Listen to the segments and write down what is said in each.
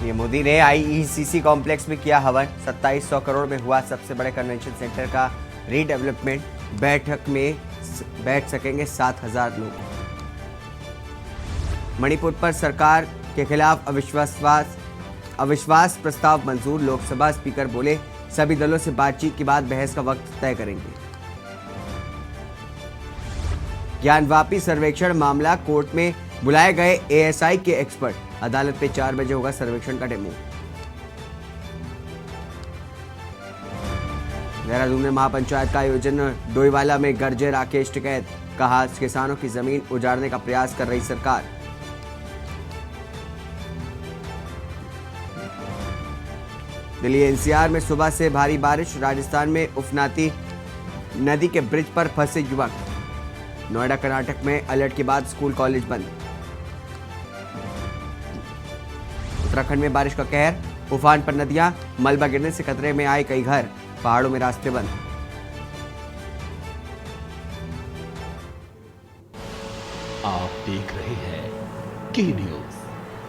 PM Modi ने IECC complex में किया हवन। 2700 करोड़ में हुआ सबसे बड़े कन्वेंशन सेंटर का रीडेवलपमेंट। बैठक में बैठ सकेंगे 7000 लोग। मणिपुर पर सरकार के खिलाफ अविश्वास प्रस्ताव मंजूर। लोकसभा स्पीकर बोले सभी दलों से बातचीत के बाद बहस का वक्त तय करेंगे। ज्ञानवापी सर्वेक्षण मामला कोर्ट में बुलाए गए एएसआई के एक्सपर्ट। अदालत में 4 बजे होगा सर्वेक्षण का डेमो। देहरादून में महापंचायत का आयोजन। डोईवाला में गरजे राकेश टिकैत। कहा किसानों की जमीन उजाड़ने का प्रयास कर रही सरकार। दिल्ली एनसीआर में सुबह से भारी बारिश। राजस्थान में उफनाती नदी के ब्रिज पर फंसे युवक। नोएडा कर्नाटक में अलर्ट के बाद स्कूल कॉलेज बंद। उत्तराखंड में बारिश का कहर। उफान पर नदियां। मलबा गिरने से खतरे में आए कई घर। पहाड़ों में रास्ते बंद। आप देख रहे हैं के न्यूज,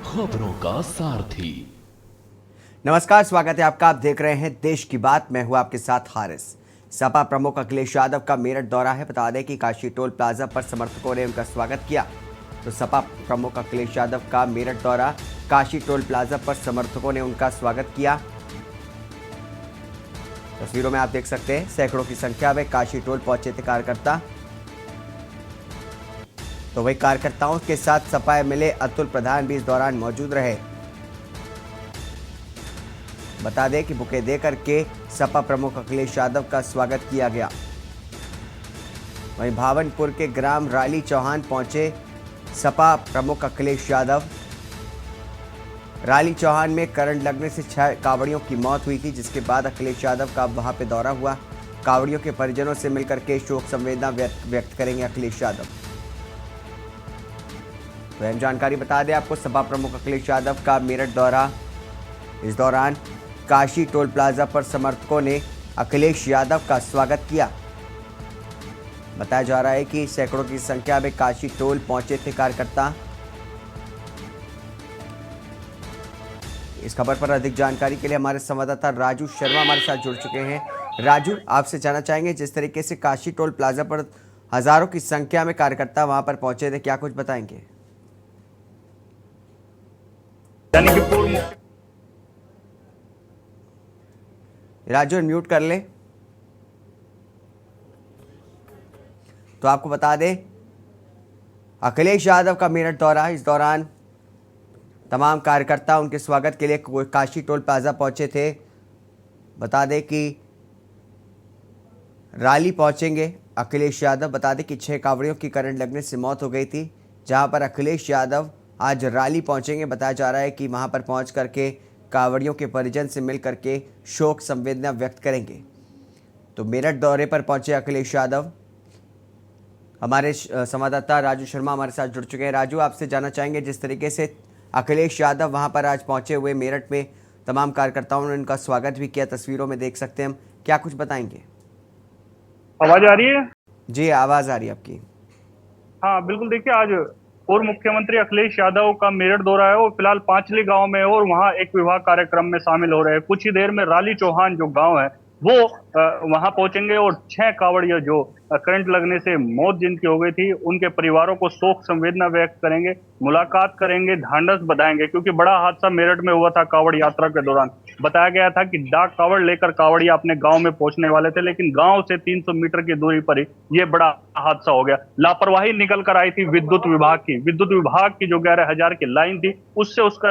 खबरों का सारथी। नमस्कार, स्वागत है आपका। आप देख रहे हैं देश की बात। मैं हूं आपके साथ हारिस। सपा प्रमुख अखिलेश यादव का मेरठ दौरा है। बता दें कि काशी टोल प्लाजा पर समर्थकों ने उनका स्वागत किया। तो सपा प्रमुख अखिलेश यादव का मेरठ दौरा। काशी टोल प्लाजा पर समर्थकों ने उनका स्वागत किया। तस्वीरों में आप देख सकते हैं सैकड़ों की संख्या में काशी टोल पहुंचे थे कार्यकर्ता। तो वही कार्यकर्ताओं के साथ सपा एमएलए अतुल प्रधान भी इस दौरान मौजूद रहे। बता दें कि बुके देकर के सपा प्रमुख अखिलेश यादव का स्वागत किया गया। वहीं भावनपुर के ग्राम राली चौहान पहुंचे सपा प्रमुख अखिलेश यादव। राली चौहान में करंट लगने से 6 कांवड़ियों की मौत हुई थी, जिसके बाद अखिलेश यादव का वहां पे दौरा हुआ। कांवड़ियों के परिजनों से मिलकर के शोक संवेदना व्यक्त करेंगे अखिलेश यादव। तो अहम जानकारी बता दें आपको, सपा प्रमुख अखिलेश यादव का मेरठ दौरा। इस दौरान काशी टोल प्लाजा पर समर्थकों ने अखिलेश यादव का स्वागत किया। बताया जा रहा है कि सैकड़ों की संख्या में काशी टोल पहुंचे थे कार्यकर्ता। इस खबर पर अधिक जानकारी के लिए हमारे संवाददाता राजू शर्मा हमारे साथ जुड़ चुके हैं। राजू, आपसे जानना चाहेंगे, जिस तरीके से काशी टोल प्लाजा पर हजारों की संख्या में कार्यकर्ता वहां पर पहुंचे थे, क्या कुछ बताएंगे? राजू, म्यूट कर ले। तो आपको बता दें, अखिलेश यादव का मेरठ दौरा। इस दौरान तमाम कार्यकर्ता उनके स्वागत के लिए काशी टोल प्लाजा पहुंचे थे। बता दें कि राली पहुंचेंगे अखिलेश यादव। बता दें कि 6 कांवड़ियों की करंट लगने से मौत हो गई थी, जहां पर अखिलेश यादव आज राली पहुंचेंगे। बताया जा रहा है कि वहां पर पहुंच करके कांवड़ियों के परिजन से मिल करके शोक संवेदना व्यक्त करेंगे। तो मेरठ दौरे पर पहुंचे अखिलेश यादव। हमारे संवाददाता राजू शर्मा हमारे साथ जुड़ चुके हैं। राजू, आपसे जानना चाहेंगे, जिस तरीके से अखिलेश यादव वहां पर आज पहुंचे हुए मेरठ में, तमाम कार्यकर्ताओं ने उनका स्वागत भी किया। तस्वीरों में देख सकते हैं हम, क्या कुछ बताएंगे? आवाज आ रही है? जी, आवाज आ रही है आपकी। हाँ बिल्कुल, देखिए आज पूर्व मुख्यमंत्री अखिलेश यादव का मेरठ दौरा है और फिलहाल पांचली गांव में और वहां एक विवाह कार्यक्रम में शामिल हो रहे हैं। कुछ ही देर में राली चौहान जो गांव है वो वहां पहुंचेंगे और 6 कांवड़िया जो करंट लगने से मौत जिनकी हो गई थी, उनके परिवारों को शोक संवेदना व्यक्त करेंगे, मुलाकात करेंगे, ढांढस बधाएंगे। क्योंकि बड़ा हादसा मेरठ में हुआ था कांवड़ यात्रा के दौरान। बताया गया था कि डाक कांवड़ लेकर कांवड़िया अपने गांव में पहुंचने वाले थे, लेकिन गांव से 300 मीटर की दूरी पर ही ये बड़ा हादसा हो गया। लापरवाही निकल कर आई थी विद्युत विभाग की। विद्युत विभाग की जो 11,000 की लाइन थी, उससे उसका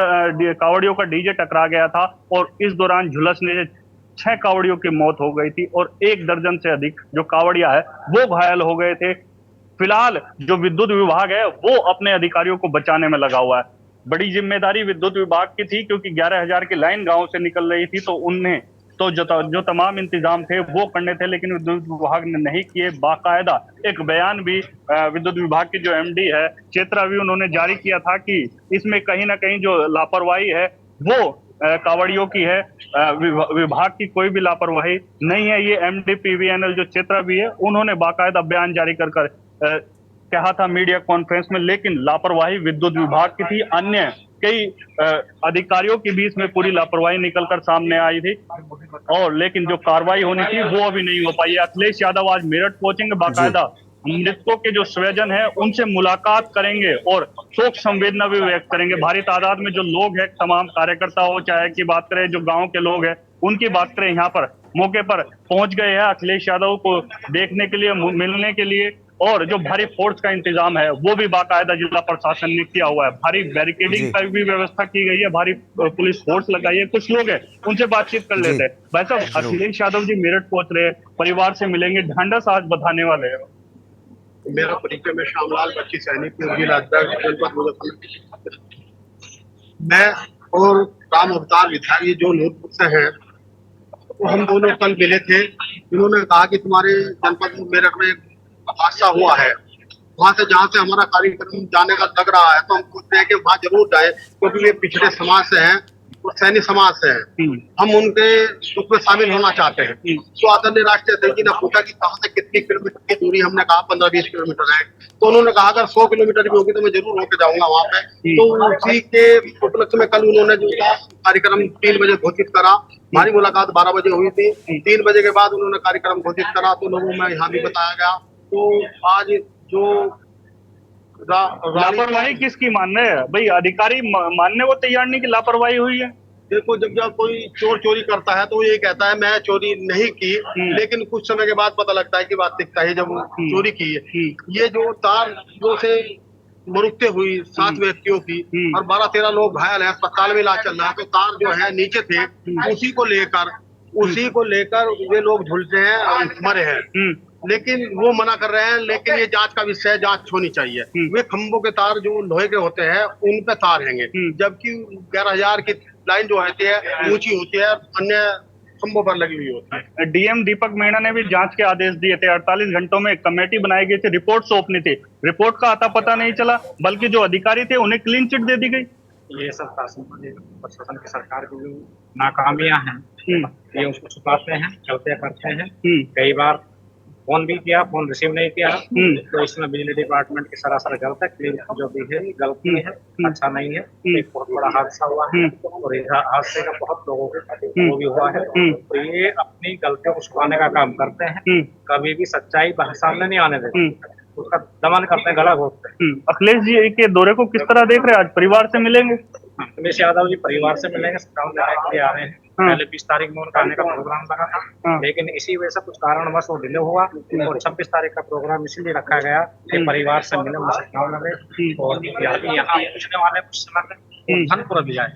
कांवड़ियों का डीजे टकरा गया था और इस दौरान झुलसने से 6 कांवड़ियों की मौत हो गई थी और 1 दर्जन से अधिक जो कांवड़िया है वो घायल हो गए थे। फिलहाल जो विद्युत विभाग है वो अपने अधिकारियों को बचाने में लगा हुआ है। बड़ी जिम्मेदारी विद्युत विभाग की थी, क्योंकि 11,000 की लाइन गांव से निकल रही थी, तो उन्हें तो जो तमाम इंतजाम थे वो करने थे, लेकिन विद्युत विभाग ने नहीं किए। बाकायदा एक बयान भी विद्युत विभाग की जो एमडी है चेत्रा भी, उन्होंने जारी किया था कि इसमें कहीं ना कहीं जो लापरवाही है वो कांवड़ियों की है, विभाग की कोई भी लापरवाही नहीं है। ये एमडी पीवीएनएल जो चेत्रा भी है, उन्होंने बाकायदा बयान जारी कर कहा था मीडिया कॉन्फ्रेंस में, लेकिन लापरवाही विद्युत विभाग की थी। अन्य कई अधिकारियों की भी इसमें पूरी लापरवाही निकलकर सामने आई थी, और लेकिन जो कार्रवाई होनी थी वो अभी नहीं हो पाई है। अखिलेश यादव आज मेरठ पहुंचेंगे, बाकायदा मृतकों के जो स्वजन है उनसे मुलाकात करेंगे और शोक संवेदना भी व्यक्त करेंगे। भारी तादाद में जो लोग हैं, तमाम कार्यकर्ता हो, चाहे की बात करें जो गांव के लोग हैं उनकी बात करें, यहाँ पर मौके पर पहुंच गए हैं अखिलेश यादव को देखने के लिए, मिलने के लिए। और जो भारी फोर्स का इंतजाम है वो भी बाकायदा जिला प्रशासन ने किया हुआ है। भारी बैरिकेडिंग की भी व्यवस्था की गई है, भारी पुलिस फोर्स लगाई है। कुछ लोग हैं उनसे बातचीत कर लेते हैं। भाई साहब, अखिलेश यादव जी मेरठ पहुंच रहे हैं, परिवार से मिलेंगे, ढांढस आज बधाने वाले हैं। मेरा परिचय में श्यामलाल बच्ची सैनिक जिला अध्यक्ष जनपद मुजफ्फरनगर। मैं और राम अवतार विधायक ये जो नूरपुर से हैं, तो हम दोनों कल मिले थे। इन्होंने कहा कि तुम्हारे जनपद मेरठ में हादसा हुआ है, वहां से जहाँ से हमारा कार्यक्रम जाने का लग रहा है, तो हम पूछते हैं कि वहां जरूर जाए, क्योंकि वे पिछड़े समाज से हैं और सैनिक समाज से हैं। हम उनके सुख में शामिल होना चाहते हैं। तो आदरणीय राष्ट्रीय अध्यक्ष जी ने पूछा कि कहाँ से कितनी किलोमीटर की दूरी, हमने कहा 15-20 किलोमीटर है। तो उन्होंने कहा अगर 100 किलोमीटर भी होगी तो मैं जरूर होकर जाऊंगा वहां पे। तो उसी के उपलक्ष्य में कल उन्होंने जो कार्यक्रम 3 बजे घोषित करा, हमारी मुलाकात 12 बजे हुई थी। 3 बजे के बाद उन्होंने कार्यक्रम घोषित करा, तो लोगों में यहाँ भी बताया गया। तो आज जो लापरवाही किसकी मान रहे हैं भाई? अधिकारी मानने को तैयार नहीं कि लापरवाही हुई है। देखो, जब कोई चोर चोरी करता है तो ये कहता है मैं चोरी नहीं की, लेकिन कुछ समय के बाद पता लगता है कि वास्तविकता है जब चोरी की है। ये जो तार जो से मृत्यु हुई 7 व्यक्तियों की और 12-13 लोग घायल हैं, अस्पताल में इलाज चल रहा है, तो तार जो है नीचे थे, उसी को लेकर वे लोग झुलसे हैं, मरे हैं। लेकिन वो मना कर रहे हैं, लेकिन ये जांच का विषय है, जांच होनी चाहिए। वे खंभों के तार जो लोहे के होते हैं उन पे तार हैंगे, जबकि 11,000 की लाइन जो होती है ऊंची होती है, अन्य खंभों पर लगी हुई होती है। डीएम दीपक मीणा ने भी जांच के आदेश दिए थे। 48 घंटों में एक कमेटी बनाई गई थी, रिपोर्ट सौंपनी थी। रिपोर्ट का आता पता नहीं चला, बल्कि जो अधिकारी थे उन्हें क्लीन चिट दे दी गई। ये सब प्रशासन की सरकार की जो नाकामियां हैं, ये उसको छुपाते हैं, गलतियां करते हैं। कई बार फोन भी किया, फोन रिसीव नहीं किया, तो इसमें बिजली डिपार्टमेंट की सरासर गलत है। क्लीन जो भी है गलती है, अच्छा नहीं है। एक बहुत बड़ा हादसा हुआ है और इस हादसे का बहुत लोगों को वो भी हुआ है। तो ये अपनी गलतियों को छुपाने का काम करते हैं, कभी भी सच्चाई सामने नहीं आने देते, उसका दमन करते हैं, गला घोटते हैं। अखिलेश जी के दौरे को किस तरह देख रहे हैं? आज परिवार से मिलेंगे? अखिलेश यादव जी परिवार से मिलेंगे, सत्तावन के लिए आ रहे हैं। पहले 20 तारीख में उनका आने का प्रोग्राम लगा था, लेकिन इसी वजह से कुछ कारणवश वो डिले हुआ और 26 तारीख का प्रोग्राम इसीलिए रखा गया कि परिवार से मिले, उनसे गाँव लगे और यहाँ पूछने वाले कुछ समय धनपुर भी जाए।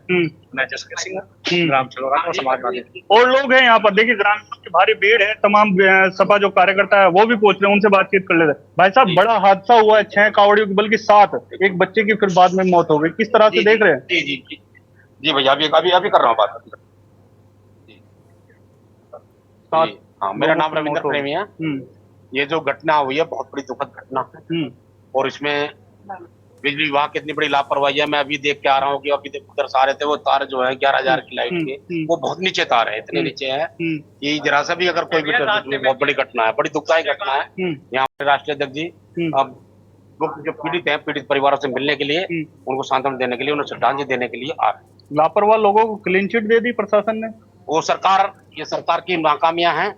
मैं जसकर सिंह, ग्राम चलोरा और समाजवादी। और लोग हैं यहाँ पर, देखिए ग्राम की भारी भीड़ है, तमाम सपा जो कार्यकर्ता है वो भी पहुंच रहे हैं, उनसे बातचीत कर लेते हैं। भाई साहब, बड़ा हादसा हुआ है, 6 कावड़ियों की बल्कि 7, एक बच्चे की फिर बाद में मौत हो गई, किस तरह से देख रहे हैं? जी भैया, अभी कर रहा हूँ बात। हाँ, मेरा नाम रविंद्र प्रेमी है। ये जो घटना हुई है बहुत बड़ी दुखद घटना है और इसमें बिजली विभाग की इतनी बड़ी लापरवाही है। मैं अभी देख के आ रहा हूँ कि अभी उधर सारे थे वो तार जो है 11,000 की लाइट के, वो बहुत नीचे तार है, इतने नीचे है कि जरा सा भी अगर कोई भी बहुत बड़ी घटना है, बड़ी दुखदायी घटना है। यहाँ पे राष्ट्रीय अध्यक्ष जी अब जो पीड़ित है, पीड़ित परिवारों से मिलने के लिए, उनको सांत्वना देने के लिए, उन्हें श्रद्धांजलि देने के लिए आ रहे हैं। लापरवाह लोगों को क्लीन चिट दे दी प्रशासन ने। वो सरकार, ये सरकार की नाकामियां हैं।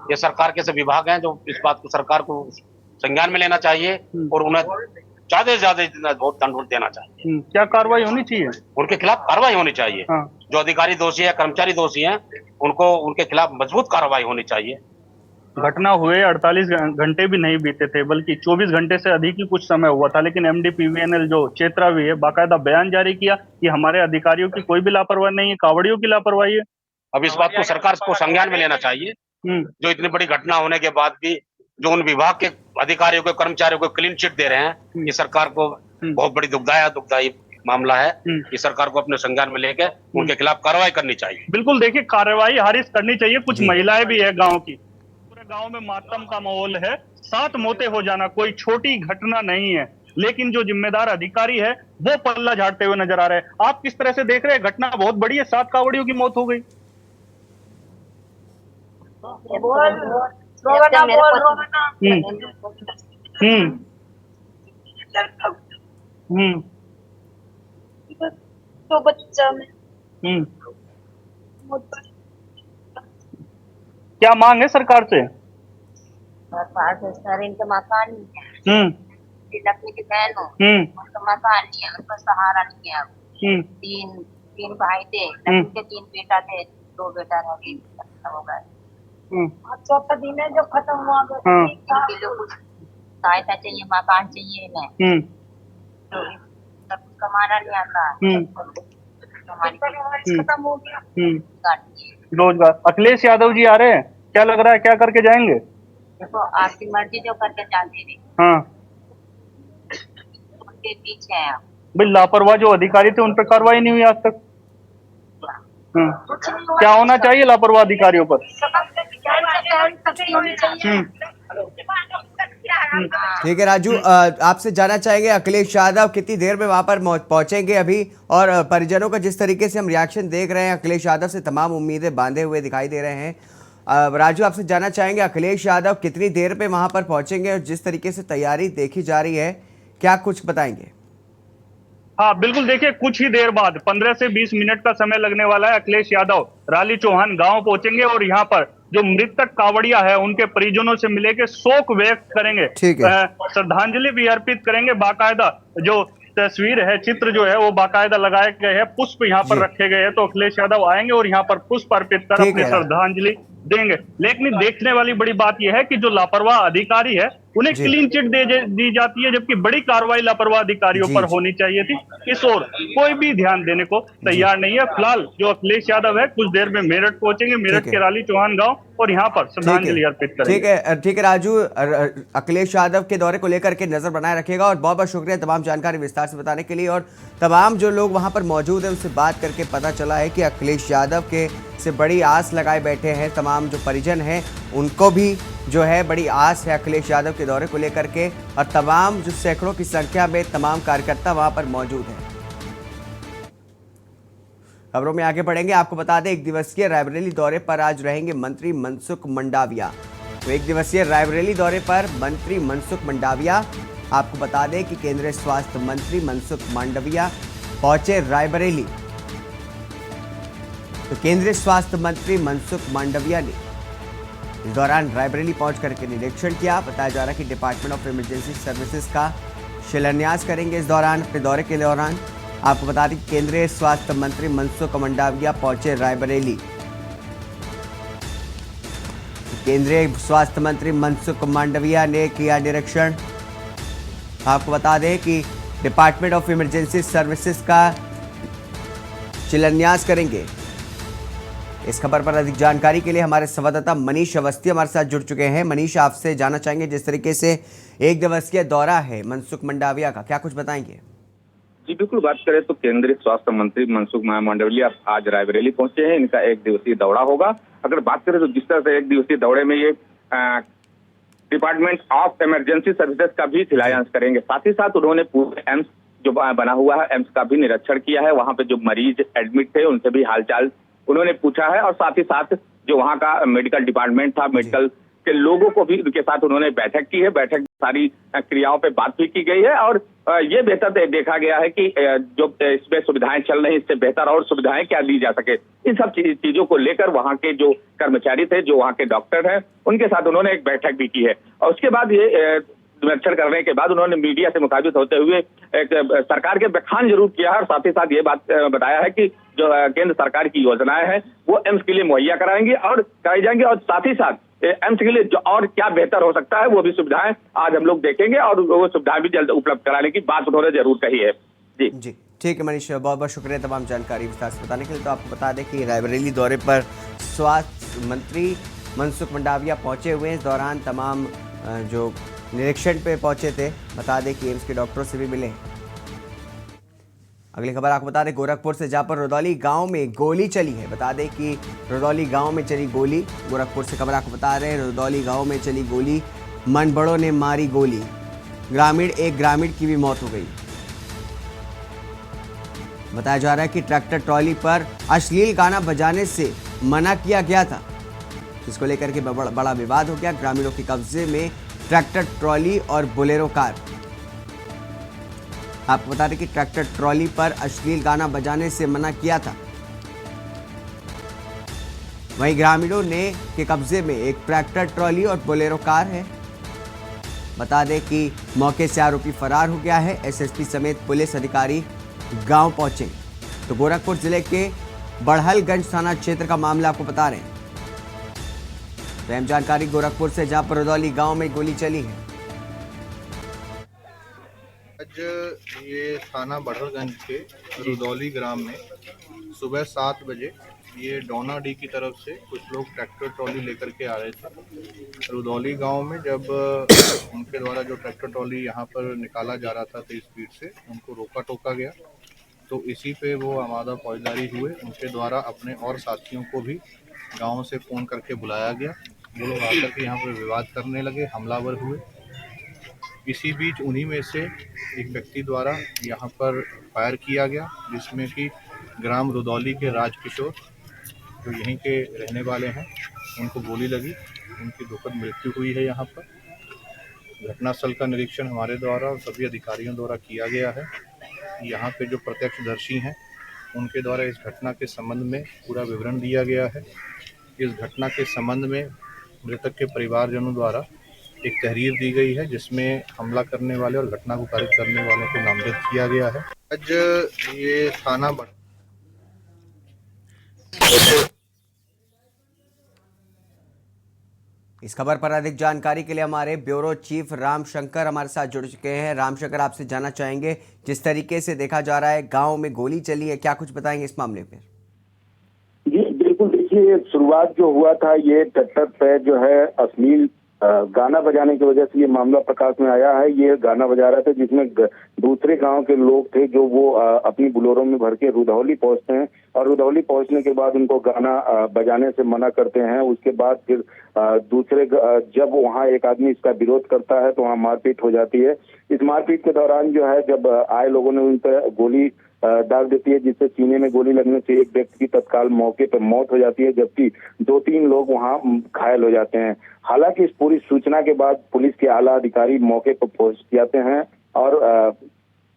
ये सरकार के सब विभाग हैं जो इस बात को सरकार को संज्ञान में लेना चाहिए और उन्हें ज्यादा से ज्यादा बहुत दंड देना चाहिए। क्या कार्रवाई होनी चाहिए? उनके खिलाफ कार्रवाई होनी चाहिए। जो अधिकारी दोषी है, कर्मचारी दोषी हैं, उनको उनके खिलाफ मजबूत कार्रवाई होनी चाहिए। घटना हुए 48 घंटे भी नहीं बीते थे, बल्कि 24 घंटे से अधिक ही कुछ समय हुआ था, लेकिन MDPVNL जो चेतरावी है बाकायदा बयान जारी किया कि हमारे अधिकारियों की कोई भी लापरवाही नहीं है, कावड़ियों की लापरवाही है। अब इस बात को सरकार को संज्ञान में लेना चाहिए। जो इतनी बड़ी घटना होने के बाद भी जो उन विभाग के अधिकारियों को, कर्मचारियों को क्लीन चिट दे रहे हैं, ये सरकार को बहुत बड़ी दुखदायी मामला है। कि सरकार को अपने संज्ञान में लेकर उनके खिलाफ कार्रवाई करनी चाहिए। बिल्कुल, देखिए कार्रवाई हारिस करनी चाहिए। कुछ महिलाएं भी है गाँव की, पूरे गाँव में मातम का माहौल है। 7 मौतें हो जाना कोई छोटी घटना नहीं है, लेकिन जो जिम्मेदार अधिकारी है वो पल्ला झाड़ते हुए नजर आ रहे हैं। आप किस तरह से देख रहे हैं? घटना बहुत बड़ी है, 7 कावड़ियों की मौत हो गई। हम्म तो बच्चा में हम्म क्या मांग है सरकार से? सर इनका मकान नहीं है, हम्म लड़की की बहन हो, उनका मकान नहीं है, उनका सहारा नहीं है। तीन भाई थे, लड़की के 3 बेटा थे, 2 बेटा रह गए, खत्म हो गए। चौथा दिन है जो खत्म हुआ, इनके लिए कुछ सहायता चाहिए, मकान चाहिए इन्हें। तो सब कुछ कमाना नहीं आता, खत्म हो गया। रोजगार अखिलेश यादव जी आ रहे हैं, क्या लग रहा है क्या करके जाएंगे? देखो आपकी मर्जी, जो करके जाते रहे, हाँ उनके पीछे है। भाई लापरवाह जो अधिकारी थे उन पर कार्रवाई नहीं हुई आज तक। क्या होना चाहिए लापरवाह अधिकारियों पर? ठीक है राजू, आपसे जानना चाहेंगे अखिलेश यादव कितनी देर में वहां पर पहुंचेंगे अभी, और परिजनों का जिस तरीके से हम रिएक्शन देख रहे हैं अखिलेश यादव से तमाम उम्मीदें बांधे हुए दिखाई दे रहे हैं। राजू आपसे जानना चाहेंगे अखिलेश यादव कितनी देर पे वहां पर पहुंचेंगे, और जिस तरीके से तैयारी देखी जा रही है क्या कुछ बताएंगे? हाँ बिल्कुल, देखिए कुछ ही देर बाद 15 से 20 मिनट का समय लगने वाला है। अखिलेश यादव राली चौहान गांव पहुंचेंगे और यहाँ पर जो मृतक कावड़िया है उनके परिजनों से मिलेंगे, शोक व्यक्त करेंगे, श्रद्धांजलि भी अर्पित करेंगे। बाकायदा जो तस्वीर है, चित्र जो है वो बाकायदा लगाए गए हैं, पुष्प यहाँ पर रखे गए हैं। तो अखिलेश यादव आएंगे और यहाँ पर पुष्प अर्पित कर अपनी श्रद्धांजलि देंगे। लेकिन देखने वाली बड़ी बात यह है कि जो लापरवाह अधिकारी है उन्हें क्लीन चिट दी जाती है, जबकि बड़ी कार्रवाई लापरवाह अधिकारियों पर होनी चाहिए थी। इस ओर कोई भी ध्यान देने को तैयार नहीं है। फिलहाल जो अखिलेश यादव है कुछ देर में मेरठ पहुंचेंगे, मेरठ के राली चौहान गांव, और यहाँ पर श्रद्धांजलि अर्पित करेंगे। ठीक है राजू, अखिलेश यादव के दौरे को लेकर के नजर बनाए रखेगा, और बहुत बहुत शुक्रिया तमाम जानकारी विस्तार से बताने के लिए। और तमाम जो लोग वहां पर मौजूद हैं उनसे बात करके पता चला है कि अखिलेश यादव के से बड़ी आस लगाए बैठे हैं। तमाम जो परिजन हैं उनको भी जो है बड़ी आस है अखिलेश यादव के दौरे को लेकर के, और तमाम जो सैकड़ों की संख्या में तमाम कार्यकर्ता वहां पर मौजूद हैं। खबरों में आगे बढ़ेंगे, आपको बता दें 1 दिवसीय रायबरेली दौरे पर आज रहेंगे मंत्री मनसुख मंडाविया। तो 1 दिवसीय रायबरेली दौरे पर मंत्री मनसुख मंडाविया, आपको बता दें कि केंद्रीय स्वास्थ्य मंत्री मनसुख मांडविया पहुंचे रायबरेली। तो केंद्रीय स्वास्थ्य मंत्री मनसुख मांडविया ने इस दौरान रायबरेली पहुंच करके निरीक्षण किया। बताया जा रहा है कि डिपार्टमेंट ऑफ इमरजेंसी सर्विसेज का शिलान्यास करेंगे इस दौरान, अपने दौरे के दौरान। आपको बता दें केंद्रीय स्वास्थ्य मंत्री मनसुख मंडाविया पहुंचे रायबरेली। केंद्रीय स्वास्थ्य मंत्री मनसुख मांडविया ने किया निरीक्षण। आपको बता दें कि डिपार्टमेंट ऑफ इमरजेंसी सर्विसेज का शिलान्यास करेंगे। इस खबर पर अधिक जानकारी के लिए हमारे संवाददाता मनीष अवस्थी हमारे साथ जुड़ चुके हैं। मनीष, आपसे जानना चाहेंगे जिस तरीके से 1 दिवसीय दौरा है मनसुख मंडाविया का, क्या कुछ बताएंगे? जी बिल्कुल, बात करें तो केंद्रीय स्वास्थ्य मंत्री मनसुख मांडविया आज रायबरेली पहुंचे हैं। इनका 1 दिवसीय दौरा होगा। अगर बात करें तो जिस तरह से 1 दिवसीय दौरे में ये डिपार्टमेंट ऑफ इमरजेंसी सर्विसेज का भी शिलान्यास करेंगे। साथ ही साथ उन्होंने पूरे एम्स जो बना हुआ है, एम्स का भी निरीक्षण किया है। वहां पे जो मरीज एडमिट थे उनसे भी हालचाल उन्होंने पूछा है, और साथ ही साथ जो वहां का मेडिकल डिपार्टमेंट था, मेडिकल के लोगों को भी उनके साथ उन्होंने बैठक की है। बैठक सारी क्रियाओं पे बात भी की गई है, और ये बेहतर देखा गया है कि जो इसमें सुविधाएं चल रही, इससे बेहतर और सुविधाएं क्या दी जा सके। इन सब चीजों को लेकर वहां के जो कर्मचारी थे, जो वहां के डॉक्टर हैं, उनके साथ उन्होंने एक बैठक भी की है। और उसके बाद ये निरीक्षण करने के बाद उन्होंने मीडिया से मुखातिब होते हुए एक सरकार के बखान जरूर किया है, और साथ ही साथ ये बात बताया है कि जो केंद्र सरकार की योजनाएं हैं वो एम्स के लिए मुहैया कराएंगी और कराई जाएंगी, और साथ ही साथ एम्स के लिए जो और क्या बेहतर हो सकता है वो भी सुविधाएं आज हम लोग देखेंगे, और वो सुविधाएं भी जल्द उपलब्ध कराने की बात उन्होंने जरूर कही है। जी ठीक है मनीष, बहुत बहुत शुक्रिया तमाम जानकारी विस्तार से बताने के लिए। तो आपको बता दें कि रायबरेली दौरे पर स्वास्थ्य मंत्री मनसुख मंडाविया पहुंचे हुए हैं। इस दौरान तमाम जो निरीक्षण पे पहुंचे थे, बता दें कि एम्स के डॉक्टरों से भी मिले। अगली खबर आपको बता दें गोरखपुर से, जहां पर रुदौली गांव में गोली चली है। बता दें कि रुदौली गांव में चली गोली, गोरखपुर से खबर आपको बता रहे हैं। रुदौली गांव में चली गोली, मनबड़ों ने मारी गोली, एक ग्रामीण की भी मौत हो गई। बताया जा रहा है कि ट्रैक्टर ट्रॉली पर अश्लील गाना बजाने से मना किया गया था, जिसको लेकर के बड़ा विवाद हो गया। ग्रामीणों के कब्जे में ट्रैक्टर ट्रॉली और बोलेरो कार। आपको बता दें कि ट्रैक्टर ट्रॉली पर अश्लील गाना बजाने से मना किया था। वहीं ग्रामीणों ने के कब्जे में एक ट्रैक्टर ट्रॉली और बोलेरो कार है। बता दें कि मौके से आरोपी फरार हो गया है। एसएसपी समेत पुलिस अधिकारी गांव पहुंचे तो गोरखपुर जिले के बड़हलगंज थाना क्षेत्र का मामला आपको बता रहे हैं। तो अहम जानकारी गोरखपुर से, जहां पर रुदौली गांव में गोली चली है। आज ये थाना बड़हलगंज के रुदौली ग्राम में सुबह 7 बजे ये डोना डी की तरफ से कुछ लोग ट्रैक्टर ट्रॉली लेकर के आ रहे थे। रुदौली गांव में जब उनके द्वारा जो ट्रैक्टर ट्रॉली यहाँ पर निकाला जा रहा था तेज स्पीड से, उनको रोका टोका गया। तो इसी पे वो आमादा फौजदारी हुए। उनके द्वारा अपने और साथियों को भी गांव से फ़ोन करके बुलाया गया। वो लोग आकर के यहाँ पर विवाद करने लगे, हमलावर हुए। इसी बीच उन्हीं में से एक व्यक्ति द्वारा यहाँ पर फायर किया गया, जिसमें कि ग्राम रुदौली के राजकिशोर जो यहीं के रहने वाले हैं, उनको गोली लगी। उनकी दुखद मृत्यु हुई है। यहाँ पर घटनास्थल का निरीक्षण हमारे द्वारा और सभी अधिकारियों द्वारा किया गया है। यहाँ पे जो प्रत्यक्षदर्शी हैं उनके द्वारा इस घटना के संबंध में पूरा विवरण दिया गया है। इस घटना के संबंध में मृतक के परिवारजनों द्वारा एक तहरीर दी गई है, जिसमें हमला करने वाले और घटना को कारित करने वालों को नामजद किया गया है। आज ये थाना इस खबर पर अधिक जानकारी के लिए हमारे ब्यूरो चीफ रामशंकर हमारे साथ जुड़ चुके हैं। रामशंकर, आपसे जानना चाहेंगे, जिस तरीके से देखा जा रहा है गांव में गोली चली है, क्या कुछ बताएंगे इस मामले पर? जी बिल्कुल, देखिए शुरुआत जो हुआ था, ये ट्रैक्टर पे जो है अश्लील गाना बजाने की वजह से ये मामला प्रकाश में आया है। ये गाना बजा रहा था जिसमें दूसरे गांव के लोग थे जो वो अपनी बुलोरों में भर के रुदौली पहुंचते हैं और रुदौली पहुंचने के बाद उनको गाना बजाने से मना करते हैं। उसके बाद फिर जब वहां एक आदमी इसका विरोध करता है तो वहां मारपीट हो जाती है। इस मारपीट के दौरान जो है जब आए लोगों ने उन पर गोली दाग देती है, जिससे सीने में गोली लगने से एक व्यक्ति की तत्काल मौके पर मौत हो जाती है, जबकि 2-3 लोग वहां घायल हो जाते हैं। हालांकि इस पूरी सूचना के बाद पुलिस के आला अधिकारी मौके पर पहुंच जाते हैं और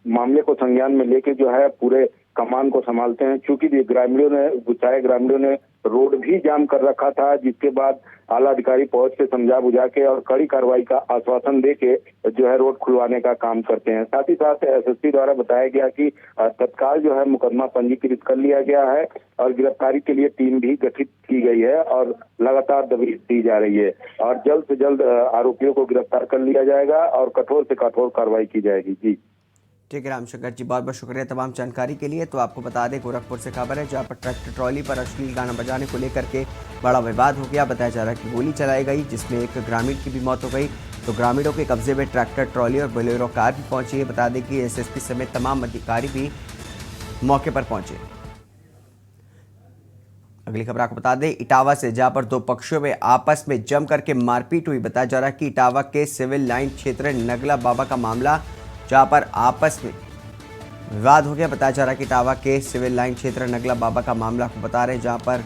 मामले को संज्ञान में लेके जो है पूरे कमान को संभालते हैं। चूंकि ग्रामीणों ने रोड भी जाम कर रखा था, जिसके बाद आला अधिकारी पहुंच के समझा बुझा के और कड़ी कार्रवाई का आश्वासन देके जो है रोड खुलवाने का काम करते हैं। साथ ही साथ एसएसपी द्वारा बताया गया कि तत्काल जो है मुकदमा पंजीकृत कर लिया गया है और गिरफ्तारी के लिए टीम भी गठित की गई है और लगातार दबिश दी जा रही है और जल्द से जल्द आरोपियों को गिरफ्तार कर लिया जाएगा और कठोर से कठोर कार्रवाई की जाएगी। जी ठीक है रामशंकर जी, बहुत बहुत शुक्रिया तमाम जानकारी के लिए। तो आपको बता दें, गोरखपुर से खबर है, जहां पर ट्रैक्टर ट्रॉली पर अश्लील गाना बजाने को लेकर के बड़ा विवाद हो गया। बताया जा रहा है कि गोली चलाई गई, जिसमें एक ग्रामीण की भी मौत हो गई। तो ग्रामीणों के कब्जे में ट्रैक्टर ट्रॉली और बोलेरो कार भी पहुंची है। बता दें कि एसएसपी समेत तमाम अधिकारी भी मौके पर पहुंचे। अगली खबर आपको बता दें, इटावा से, जहां पर 2 पक्षों में आपस में जम करके मारपीट हुई। बताया जा रहा है कि इटावा के सिविल लाइन क्षेत्र नगला बाबा का मामला, जहां पर आपस में विवाद हो गया। बताया जा रहा है कि इटावा के सिविल लाइन क्षेत्र नगला बाबा का मामला आपको बता रहे हैं, जहां पर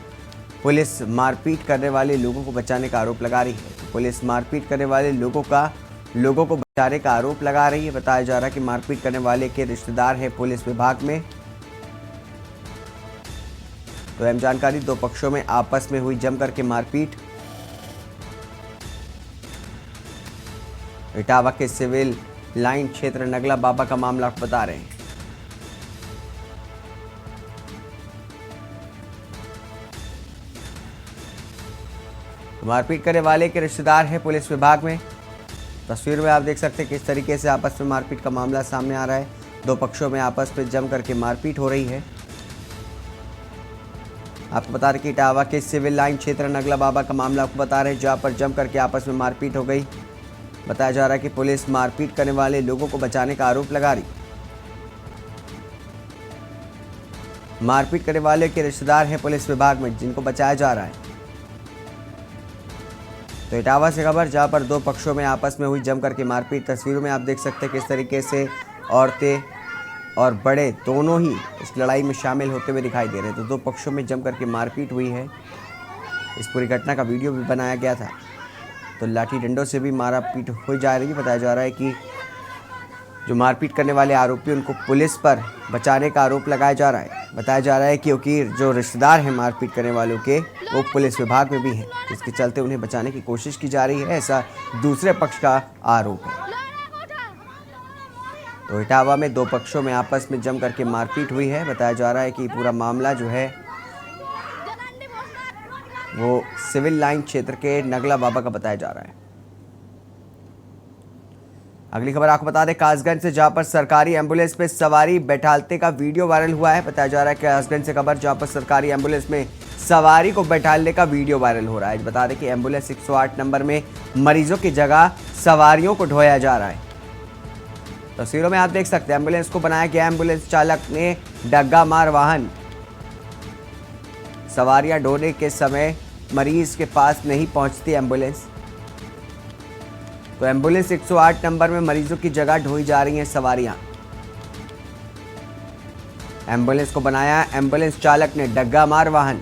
पुलिस मारपीट करने वाले लोगों को बचाने का आरोप लगा रही है। तो पुलिस मारपीट करने वाले लोगों को बचाने का आरोप लगा रही है। बताया जा रहा है कि मारपीट करने वाले के रिश्तेदार है पुलिस विभाग में। तो अहम जानकारी, 2 पक्षों में आपस में हुई जम करके मारपीट। इटावा के सिविल लाइन क्षेत्र नगला बाबा का मामला आपको बता रहे हैं। मारपीट करने वाले के रिश्तेदार है पुलिस विभाग में। तस्वीर में आप देख सकते हैं किस तरीके से आपस में मारपीट का मामला सामने आ रहा है। 2 पक्षों में आपस में जम करके मारपीट हो रही है। आपको बता दें कि इटावा के सिविल लाइन क्षेत्र नगला बाबा का मामला आपको बता रहे हैं, जहां पर जम करके आपस में मारपीट हो गई। बताया जा रहा है कि पुलिस मारपीट करने वाले लोगों को बचाने का आरोप लगा रही। मारपीट करने वाले के रिश्तेदार हैं पुलिस विभाग में, जिनको बचाया जा रहा है। तो इटावा से खबर, जहां पर 2 पक्षों में आपस में हुई जम करके मारपीट। तस्वीरों में आप देख सकते हैं किस तरीके से औरतें और बड़े दोनों ही इस लड़ाई में शामिल होते हुए दिखाई दे रहे हैं। तो 2 पक्षों में जम करके मारपीट हुई है। इस पूरी घटना का वीडियो भी बनाया गया था। तो लाठी डंडों से भी मारा पीट हो जा रही है। बताया जा रहा है कि जो मारपीट करने वाले आरोपी उनको पुलिस पर बचाने का आरोप लगाया जा रहा है। बताया जा रहा है क्योंकि जो रिश्तेदार हैं मारपीट करने वालों के वो पुलिस विभाग में भी हैं, जिसके चलते उन्हें बचाने की कोशिश की जा रही है, ऐसा दूसरे पक्ष का आरोप है। तो इटावा में दो पक्षों में आपस में जम करके मारपीट हुई है। बताया जा रहा है कि पूरा मामला जो है वो सिविल लाइन क्षेत्र के नगला बाबा का बताया जा रहा है। अगली खबर आपको बता दें कासगंज से, जहां पर सरकारी एम्बुलेंस में सवारी बैठालते का वीडियो वायरल हुआ है। बताया जा रहा है कि कासगंज से खबर, जहां पर सरकारी एम्बुलेंस में सवारी को बैठालने का वीडियो वायरल हो रहा है। बता दें कि एम्बुलेंस 108 नंबर में मरीजों की जगह सवारियों को ढोया जा रहा है। तस्वीरों में आप देख सकते हैं एम्बुलेंस को बनाया गया। एम्बुलेंस चालक ने डग्गा मार वाहन, सवारियां ढोने के समय मरीज के पास नहीं पहुंचती एम्बुलेंस, तो एम्बुलेंस 108 नंबर में मरीजों की जगह ढोई जा रही हैं सवारियां। एम्बुलेंस को बनाया एम्बुलेंस चालक ने डग्गा मार वाहन।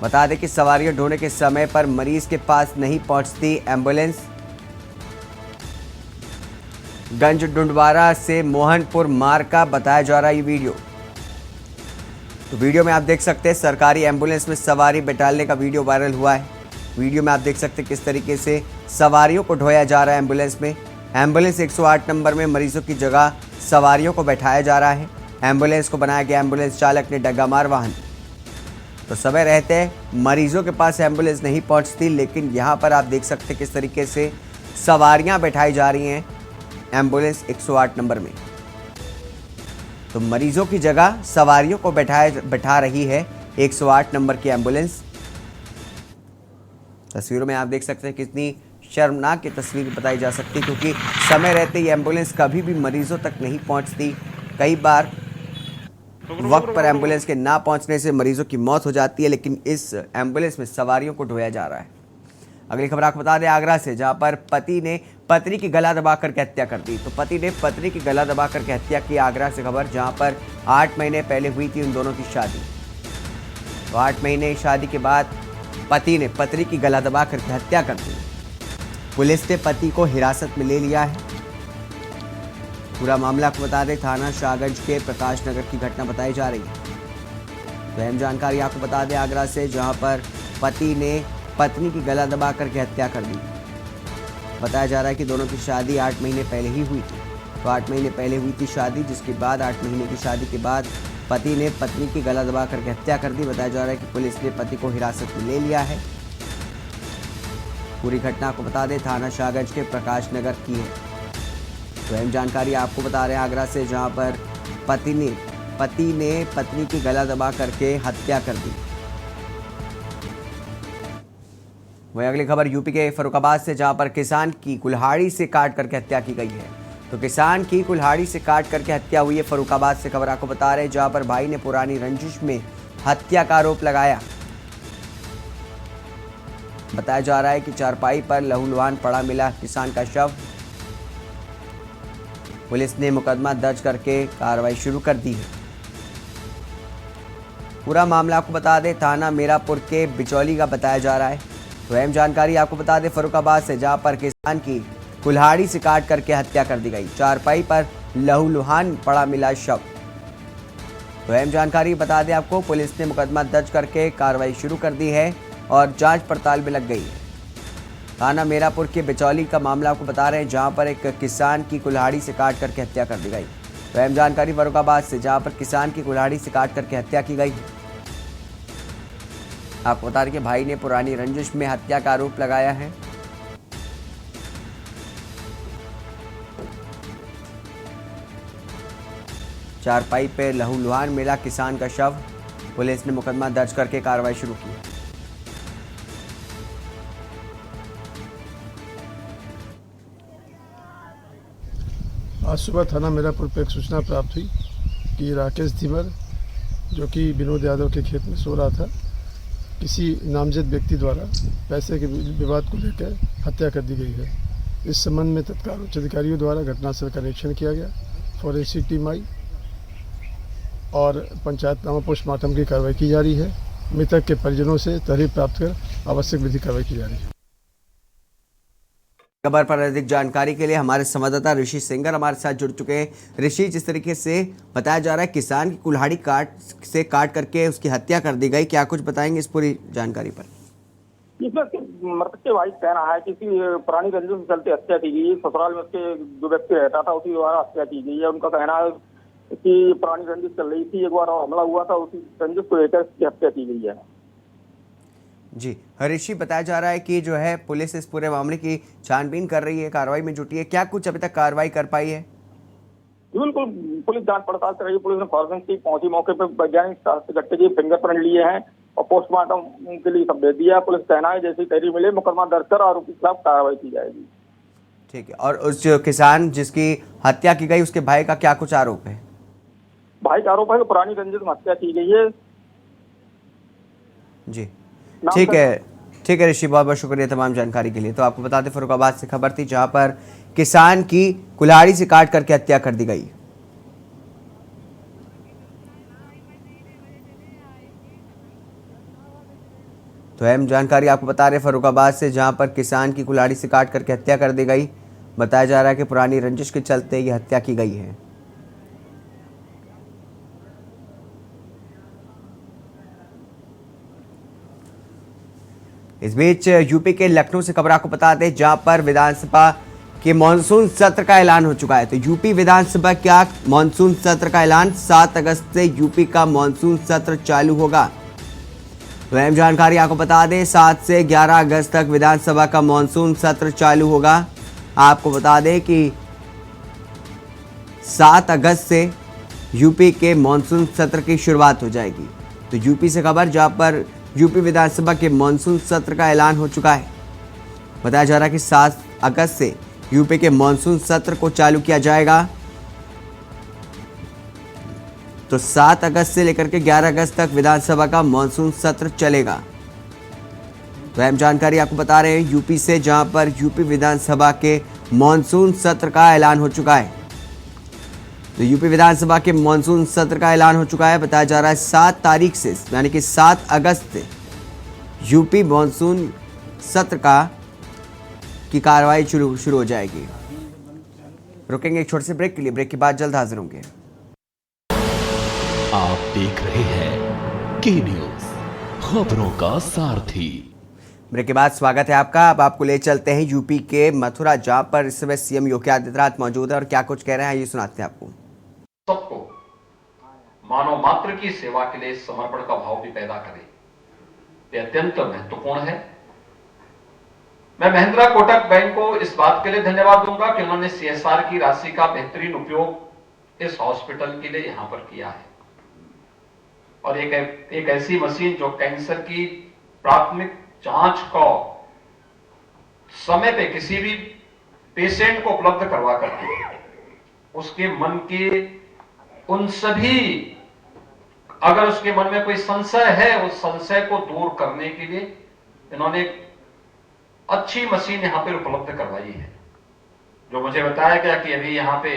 बता दें कि सवारियां ढोने के समय पर मरीज के पास नहीं पहुंचती एम्बुलेंस। गंज डुंडवारा से मोहनपुर मार्ग का बताया जा रहा है ये वीडियो। तो वीडियो में आप देख सकते हैं सरकारी एम्बुलेंस में सवारी बैठालने का वीडियो वायरल हुआ है। वीडियो में आप देख सकते हैं किस तरीके से सवारियों को ढोया जा रहा है एम्बुलेंस में। एम्बुलेंस 108 नंबर में मरीजों की जगह सवारियों को बैठाया जा रहा है। एम्बुलेंस को बनाया गया एम्बुलेंस चालक ने डग्गा मार वाहन। तो समय रहते मरीजों के पास एम्बुलेंस नहीं पहुंचती, लेकिन यहाँ पर आप देख सकते हैं किस तरीके से सवारियाँ बैठाई जा रही हैं एम्बुलेंस 108 नंबर में। तो मरीजों की जगह सवारियों को बैठा रही है 108 नंबर की एम्बुलेंस। तस्वीरों में आप देख सकते हैं कितनी शर्मनाक ये तस्वीर बताई जा सकती है, क्योंकि समय रहते ये एम्बुलेंस कभी भी मरीजों तक नहीं पहुंचती। कई बार वक्त पर एम्बुलेंस के ना पहुंचने से मरीजों की मौत हो जाती है, लेकिन इस एम्बुलेंस में सवारियों को ढोया जा रहा है। अगली खबर आपको बता दें आगरा से, जहां पर पति ने पत्नी की गला दबा करके हत्या कर दी। तो पति ने पत्नी की गला दबा करके हत्या की। आगरा से खबर, जहां पर 8 महीने पहले हुई थी उन दोनों की शादी। तो 8 महीने शादी के बाद पति ने पत्नी की गला दबा करके हत्या कर दी। पुलिस ने पति को हिरासत में ले लिया है। पूरा मामला आपको बता दें थाना शाहगंज के प्रकाश नगर की घटना बताई जा रही है। तो अहम जानकारी आपको बता दें आगरा से, जहां पर पति ने पत्नी की गला दबा करके हत्या कर दी। बताया जा रहा है कि दोनों की शादी 8 महीने पहले ही हुई थी। तो 8 महीने पहले हुई थी शादी, जिसके बाद 8 महीने की शादी के बाद पति ने पत्नी की गला दबा करके हत्या कर दी। बताया जा रहा है कि पुलिस ने पति को हिरासत में ले लिया है। पूरी घटना को बता दें थाना शाहगंज के प्रकाश नगर की है। तो अहम जानकारी आपको बता रहे हैं आगरा से, जहां पर पति ने पत्नी की गला दबा करके हत्या कर दी। वहीं अगली खबर यूपी के फर्रुखाबाद से, जहां पर किसान की कुल्हाड़ी से काट करके हत्या की गई है। तो किसान की कुल्हाड़ी से काट करके हत्या हुई है। फर्रुखाबाद से खबर आपको बता रहे हैं, जहां पर भाई ने पुरानी रंजिश में हत्या का आरोप लगाया। बताया जा रहा है कि चारपाई पर लहूलुहान पड़ा मिला किसान का शव। पुलिस ने मुकदमा दर्ज करके कार्रवाई शुरू कर दी है। पूरा मामला आपको बता दें थाना मीरापुर के बिचौली का बताया जा रहा है। तो अहम जानकारी आपको बता दें फर्रुखाबाद से, जहां पर किसान की कुल्हाड़ी से काट करके हत्या कर दी गई। चारपाई पर लहूलुहान पड़ा मिला शव। तो अहम जानकारी बता दें आपको, पुलिस ने मुकदमा दर्ज करके कार्रवाई शुरू कर दी है और जांच पड़ताल में लग गई है। थाना मीरापुर के बिचौली का मामला आपको बता रहे हैं, जहां पर एक किसान की कुल्हाड़ी से काट करके हत्या कर दी गई। तो अहम जानकारी फर्रुखाबाद से, जहां पर किसान की कुल्हाड़ी से काट करके हत्या की गई। आपको बता दें कि भाई ने पुरानी रंजिश में हत्या का आरोप लगाया है। चारपाई पे लहूलुहान मिला किसान का शव। पुलिस ने मुकदमा दर्ज करके कार्रवाई शुरू की। आज सुबह थाना मीरापुर पे एक सूचना प्राप्त हुई कि राकेश धीवर, जो कि विनोद यादव के खेत में सो रहा था, किसी नामजद व्यक्ति द्वारा पैसे के विवाद को लेकर हत्या कर दी गई है। इस संबंध में तत्काल उच्च अधिकारियों द्वारा घटनास्थल का निरीक्षण किया गया, फॉरेंसिक टीम आई और पंचायतनामा पोस्टमार्टम की कार्रवाई की जा रही है। मृतक के परिजनों से तहरीर प्राप्त कर आवश्यक विधिक कार्रवाई की जा रही है। खबर पर अधिक जानकारी के लिए हमारे संवाददाता ऋषि सिंगर हमारे साथ जुड़ चुके हैं। ऋषि, जिस तरीके से बताया जा रहा है किसान की कुल्हाड़ी काट करके उसकी हत्या कर दी गई, क्या कुछ बताएंगे इस पूरी जानकारी पर? इसमें मृतक के भाई कहना है कि पुरानी रंजिश के चलते हत्या की गई। ससुराल में उसके जो व्यक्ति रहता था उसी द्वारा हत्या की गई है। उनका कहना है कि पुरानी रंजिश चल रही थी, एक बार हमला हुआ था, उसी रंजिश को लेकर इसकी हत्या की गई है। जी ऋषि, बताया जा रहा है कि जो है पुलिस इस पूरे मामले की छानबीन कर रही है, कार्रवाई में जुटी है, क्या कुछ अभी तक कार्रवाई कर पाई है? बिल्कुल, पुलिस जांच पड़ताल कर रही है। पुलिस ने फॉरेंसिक पहुंची मौके पर, वैज्ञानिक गट्टे के फिंगरप्रिंट लिए हैं और पोस्टमार्टम के लिए सब दे दिया। पुलिस कहना है जैसी तहरीर मिले मुकदमा दर्ज कर आरोपी के खिलाफ कार्रवाई की जाएगी। ठीक है, और उस जो किसान जिसकी हत्या की गई उसके भाई का क्या कुछ आरोप है? भाई का आरोप है कि पुरानी रंजिश में हत्या की गई है। जी ठीक है ऋषि, बहुत बहुत शुक्रिया तमाम जानकारी के लिए। तो आपको बता दें फर्रुखाबाद से खबर थी जहां पर किसान की कुल्हाड़ी से काट करके हत्या कर दी गई। तो अहम जानकारी आपको बता रहे फर्रुखाबाद से, जहां पर किसान की कुल्हाड़ी से काट करके हत्या कर दी गई। बताया जा रहा है कि पुरानी रंजिश के चलते ये हत्या की गई है। इस बीच यूपी के लखनऊ से खबर आपको बता दें, जहां पर विधानसभा के मानसून सत्र का ऐलान हो चुका है। तो यूपी विधानसभा का मानसून सत्र का ऐलान, 7 अगस्त से यूपी का मानसून सत्र चालू होगा। तो अहम जानकारी आपको बता दें, 7 से 11 अगस्त तक विधानसभा का मानसून सत्र चालू होगा। आपको बता दें कि 7 अगस्त से यूपी के मानसून सत्र की शुरुआत हो जाएगी। तो यूपी से खबर, जहां पर यूपी विधानसभा के मानसून सत्र का ऐलान हो चुका है। बताया जा रहा है कि 7 अगस्त से यूपी के मानसून सत्र को चालू किया जाएगा। तो 7 अगस्त से लेकर के 11 अगस्त तक विधानसभा का मानसून सत्र चलेगा। तो अहम जानकारी आपको बता रहे हैं यूपी से, जहां पर यूपी विधानसभा के मानसून सत्र का ऐलान हो चुका है। तो यूपी विधानसभा के मानसून सत्र का ऐलान हो चुका है। बताया जा रहा है 7 तारीख से, यानी कि 7 अगस्त से यूपी मानसून सत्र की कार्रवाई शुरू हो जाएगी। रुकेंगे एक छोटे से ब्रेक के लिए, ब्रेक के बाद जल्द हाजिर होंगे। आप देख रहे हैं के न्यूज, खबरों का सारथी। ब्रेक के बाद स्वागत है आपका। अब आपको ले चलते हैं यूपी के मथुरा, जहां पर इस समय सीएम योगी आदित्यनाथ मौजूद है और क्या कुछ कह रहे हैं ये सुनाते हैं आपको। सबको मानव मात्र की सेवा के लिए समर्पण का भाव भी पैदा करे, ये अत्यंत महत्वपूर्ण है। मैं महिंद्रा कोटक बैंक को इस बात के लिए धन्यवाद दूंगा कि उन्होंने CSR की राशि का बेहतरीन उपयोग इस हॉस्पिटल के लिए यहां पर किया है और एक ऐसी मशीन जो कैंसर की प्राथमिक जांच को समय पे किसी भी पेशेंट को उपलब्ध करवा करके उसके मन के उन सभी, अगर उसके मन में कोई संशय है, उस संशय को दूर करने के लिए इन्होंने एक अच्छी मशीन यहां पर उपलब्ध करवाई है। जो मुझे बताया गया कि अभी यहां पे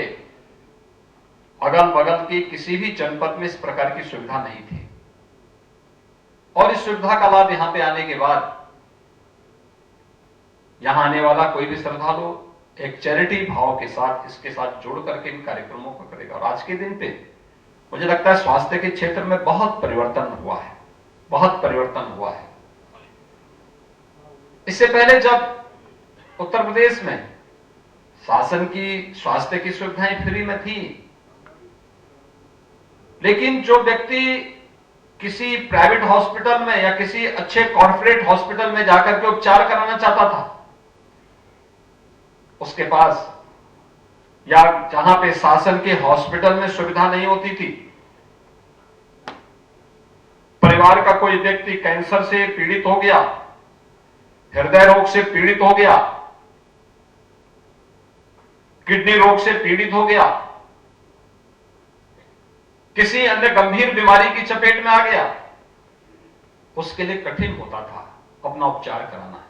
अगल बगल के किसी भी जनपद में इस प्रकार की सुविधा नहीं थी और इस सुविधा का लाभ यहां पे आने के बाद यहां आने वाला कोई भी श्रद्धालु एक चैरिटी भाव के साथ इसके साथ जोड़ करके इन कार्यक्रमों को करेगा। और आज के दिन पे मुझे लगता है स्वास्थ्य के क्षेत्र में बहुत परिवर्तन हुआ है, बहुत परिवर्तन हुआ है। इससे पहले जब उत्तर प्रदेश में शासन की स्वास्थ्य की सुविधाएं फ्री में थी, लेकिन जो व्यक्ति किसी प्राइवेट हॉस्पिटल में या किसी अच्छे कॉर्पोरेट हॉस्पिटल में जाकर के उपचार कराना चाहता था, उसके पास या जहां पे शासन के हॉस्पिटल में सुविधा नहीं होती थी, परिवार का कोई व्यक्ति कैंसर से पीड़ित हो गया, हृदय रोग से पीड़ित हो गया, किडनी रोग से पीड़ित हो गया, किसी अन्य गंभीर बीमारी की चपेट में आ गया, उसके लिए कठिन होता था अपना उपचार कराना,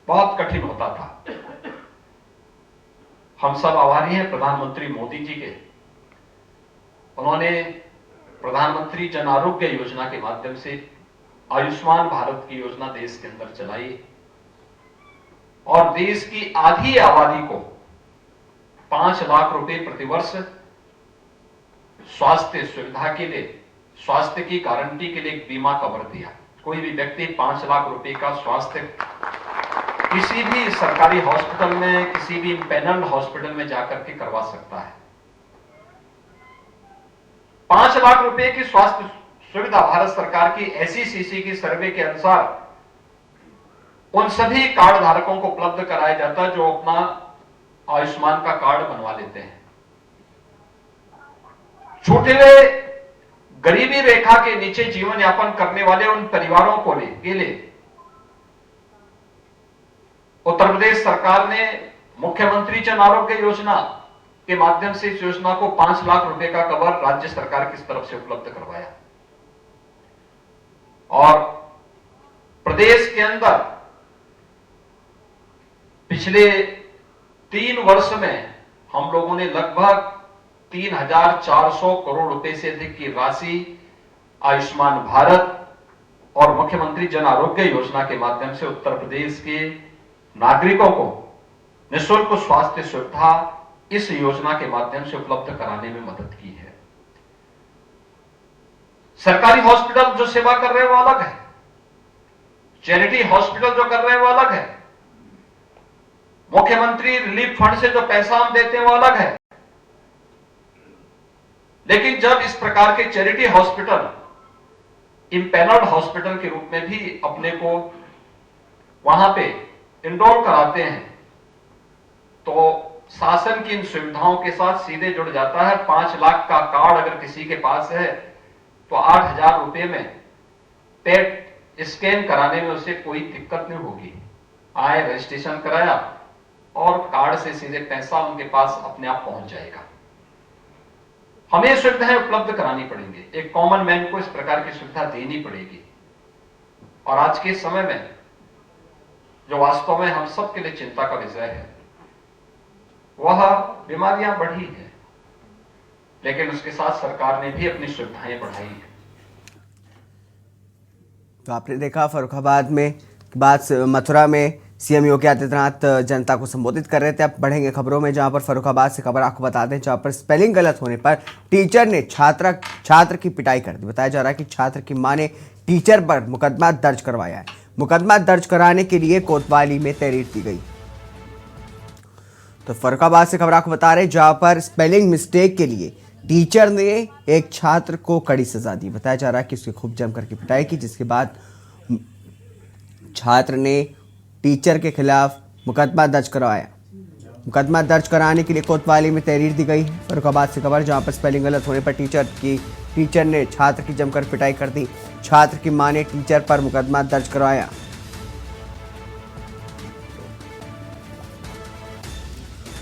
बहुत कठिन होता था। हम सब आभारी हैं प्रधानमंत्री मोदी जी के। उन्होंने प्रधानमंत्री जन आरोग्य योजना के माध्यम से आयुष्मान भारत की योजना देश के अंदर चलाई और देश की आधी आबादी को 5 लाख रुपए प्रतिवर्ष स्वास्थ्य सुविधा के लिए, स्वास्थ्य की गारंटी के लिए एक बीमा कवर दिया। कोई भी व्यक्ति 5 लाख रुपए का स्वास्थ्य किसी भी सरकारी हॉस्पिटल में, किसी भी पैनल्ड हॉस्पिटल में जाकर के करवा सकता है। 5 लाख रुपए की स्वास्थ्य सुविधा भारत सरकार की SECC की सर्वे के अनुसार उन सभी कार्ड धारकों को उपलब्ध कराया जाता है जो अपना आयुष्मान का कार्ड बनवा लेते हैं। छूटे हुए गरीबी रेखा के नीचे जीवन यापन करने वाले उन परिवारों के लिए उत्तर प्रदेश सरकार ने मुख्यमंत्री जन आरोग्य योजना के माध्यम से इस योजना को 5 लाख रुपए का कवर राज्य सरकार की तरफ से उपलब्ध करवाया। और प्रदेश के अंदर पिछले 3 वर्ष में हम लोगों ने लगभग 3,400 करोड़ रुपए से अधिक की राशि आयुष्मान भारत और मुख्यमंत्री जन आरोग्य योजना के माध्यम से उत्तर प्रदेश के नागरिकों को निःशुल्क स्वास्थ्य सुविधा इस योजना के माध्यम से उपलब्ध कराने में मदद की है। सरकारी हॉस्पिटल जो सेवा कर रहे हैं वो अलग है, चैरिटी हॉस्पिटल जो कर रहे हैं वो अलग है, मुख्यमंत्री रिलीफ फंड से जो पैसा हम देते हैं वो अलग है। लेकिन जब इस प्रकार के चैरिटी हॉस्पिटल इम्पैनल्ड हॉस्पिटल के रूप में भी अपने को वहां पे इनरोल कराते हैं तो शासन की इन सुविधाओं के साथ सीधे जुड़ जाता है। 5 लाख का कार्ड अगर किसी के पास है तो 8,000 रुपए में पेट स्कैन कराने में उसे कोई दिक्कत नहीं होगी। आए, रजिस्ट्रेशन कराया और कार्ड से सीधे पैसा उनके पास अपने आप पहुंच जाएगा। हमें सुविधाएं उपलब्ध करानी पड़ेंगी, एक कॉमन मैन को इस प्रकार की सुविधा देनी पड़ेगी। और आज के समय में जो वास्तव में हम सबके लिए चिंता का विषय है वह बीमारियां बढ़ी है, लेकिन उसके साथ सरकार ने भी अपनी सुविधाएं बढ़ाई है। तो आपने देखा फर्रुखाबाद में बाद मथुरा में सीएम योगी आदित्यनाथ जनता को संबोधित कर रहे थे। अब बढ़ेंगे खबरों में, जहां पर फर्रुखाबाद से खबर आपको बता दें, जहां पर स्पेलिंग गलत होने पर टीचर ने छात्र की पिटाई कर दी। बताया जा रहा है कि छात्र की मां ने टीचर पर मुकदमा दर्ज करवाया है। मुकदमा दर्ज कराने के लिए कोतवाली में तहरीर दी गई। तो फर्रुखाबाद से खबर आपको बता रहे, जहां पर स्पेलिंग मिस्टेक के लिए टीचर ने एक छात्र को कड़ी सजा दी। बताया जा रहा है कि उसकी खूब जमकर की पिटाई की, जिसके बाद छात्र ने टीचर के खिलाफ मुकदमा दर्ज करवाया। मुकदमा दर्ज कराने के लिए कोतवाली में तहरीर दी गई। फर्रुखाबाद से खबर, जहां पर स्पेलिंग गलत होने पर टीचर ने छात्र की जमकर पिटाई कर दी। छात्र की मां ने टीचर पर मुकदमा दर्ज करवाया।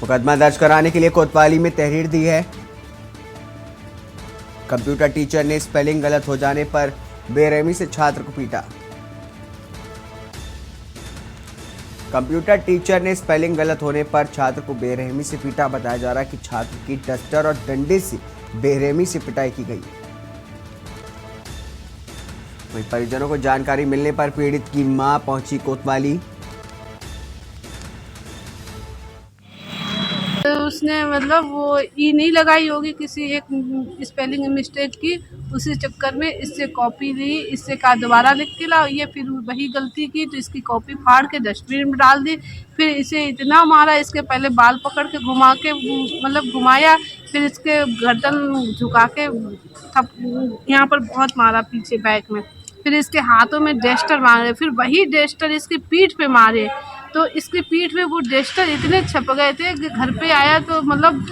मुकदमा दर्ज कराने के लिए कोतवाली में तहरीर दी है। कंप्यूटर टीचर ने स्पेलिंग गलत हो जाने पर बेरहमी से छात्र को पीटा। कंप्यूटर टीचर ने स्पेलिंग गलत होने पर छात्र को बेरहमी से पीटा। बताया जा रहा है कि छात्र की डस्टर और डंडे से बेरहमी से पिटाई की गई। वहीं परिजनों को जानकारी मिलने पर पीड़ित की मां पहुंची कोतवाली। उसने मतलब वो ई नहीं लगाई होगी किसी एक स्पेलिंग मिस्टेक की, उसी चक्कर में इससे कॉपी ली, इससे कहा दोबारा लिख के लाओ, ये फिर वही गलती की तो इसकी कॉपी फाड़ के डस्टबिन में डाल दी। फिर इसे इतना मारा, इसके पहले बाल पकड़ के घुमा के मतलब घुमाया, फिर इसके गर्दन झुका के यहाँ पर बहुत मारा पीछे बैक में। फिर इसके हाथों में डस्टर मारे, फिर वही डस्टर इसकी पीठ पे मारे तो इसकी पीठ में वो डस्टर इतने छप गए थे कि घर पे आया तो मतलब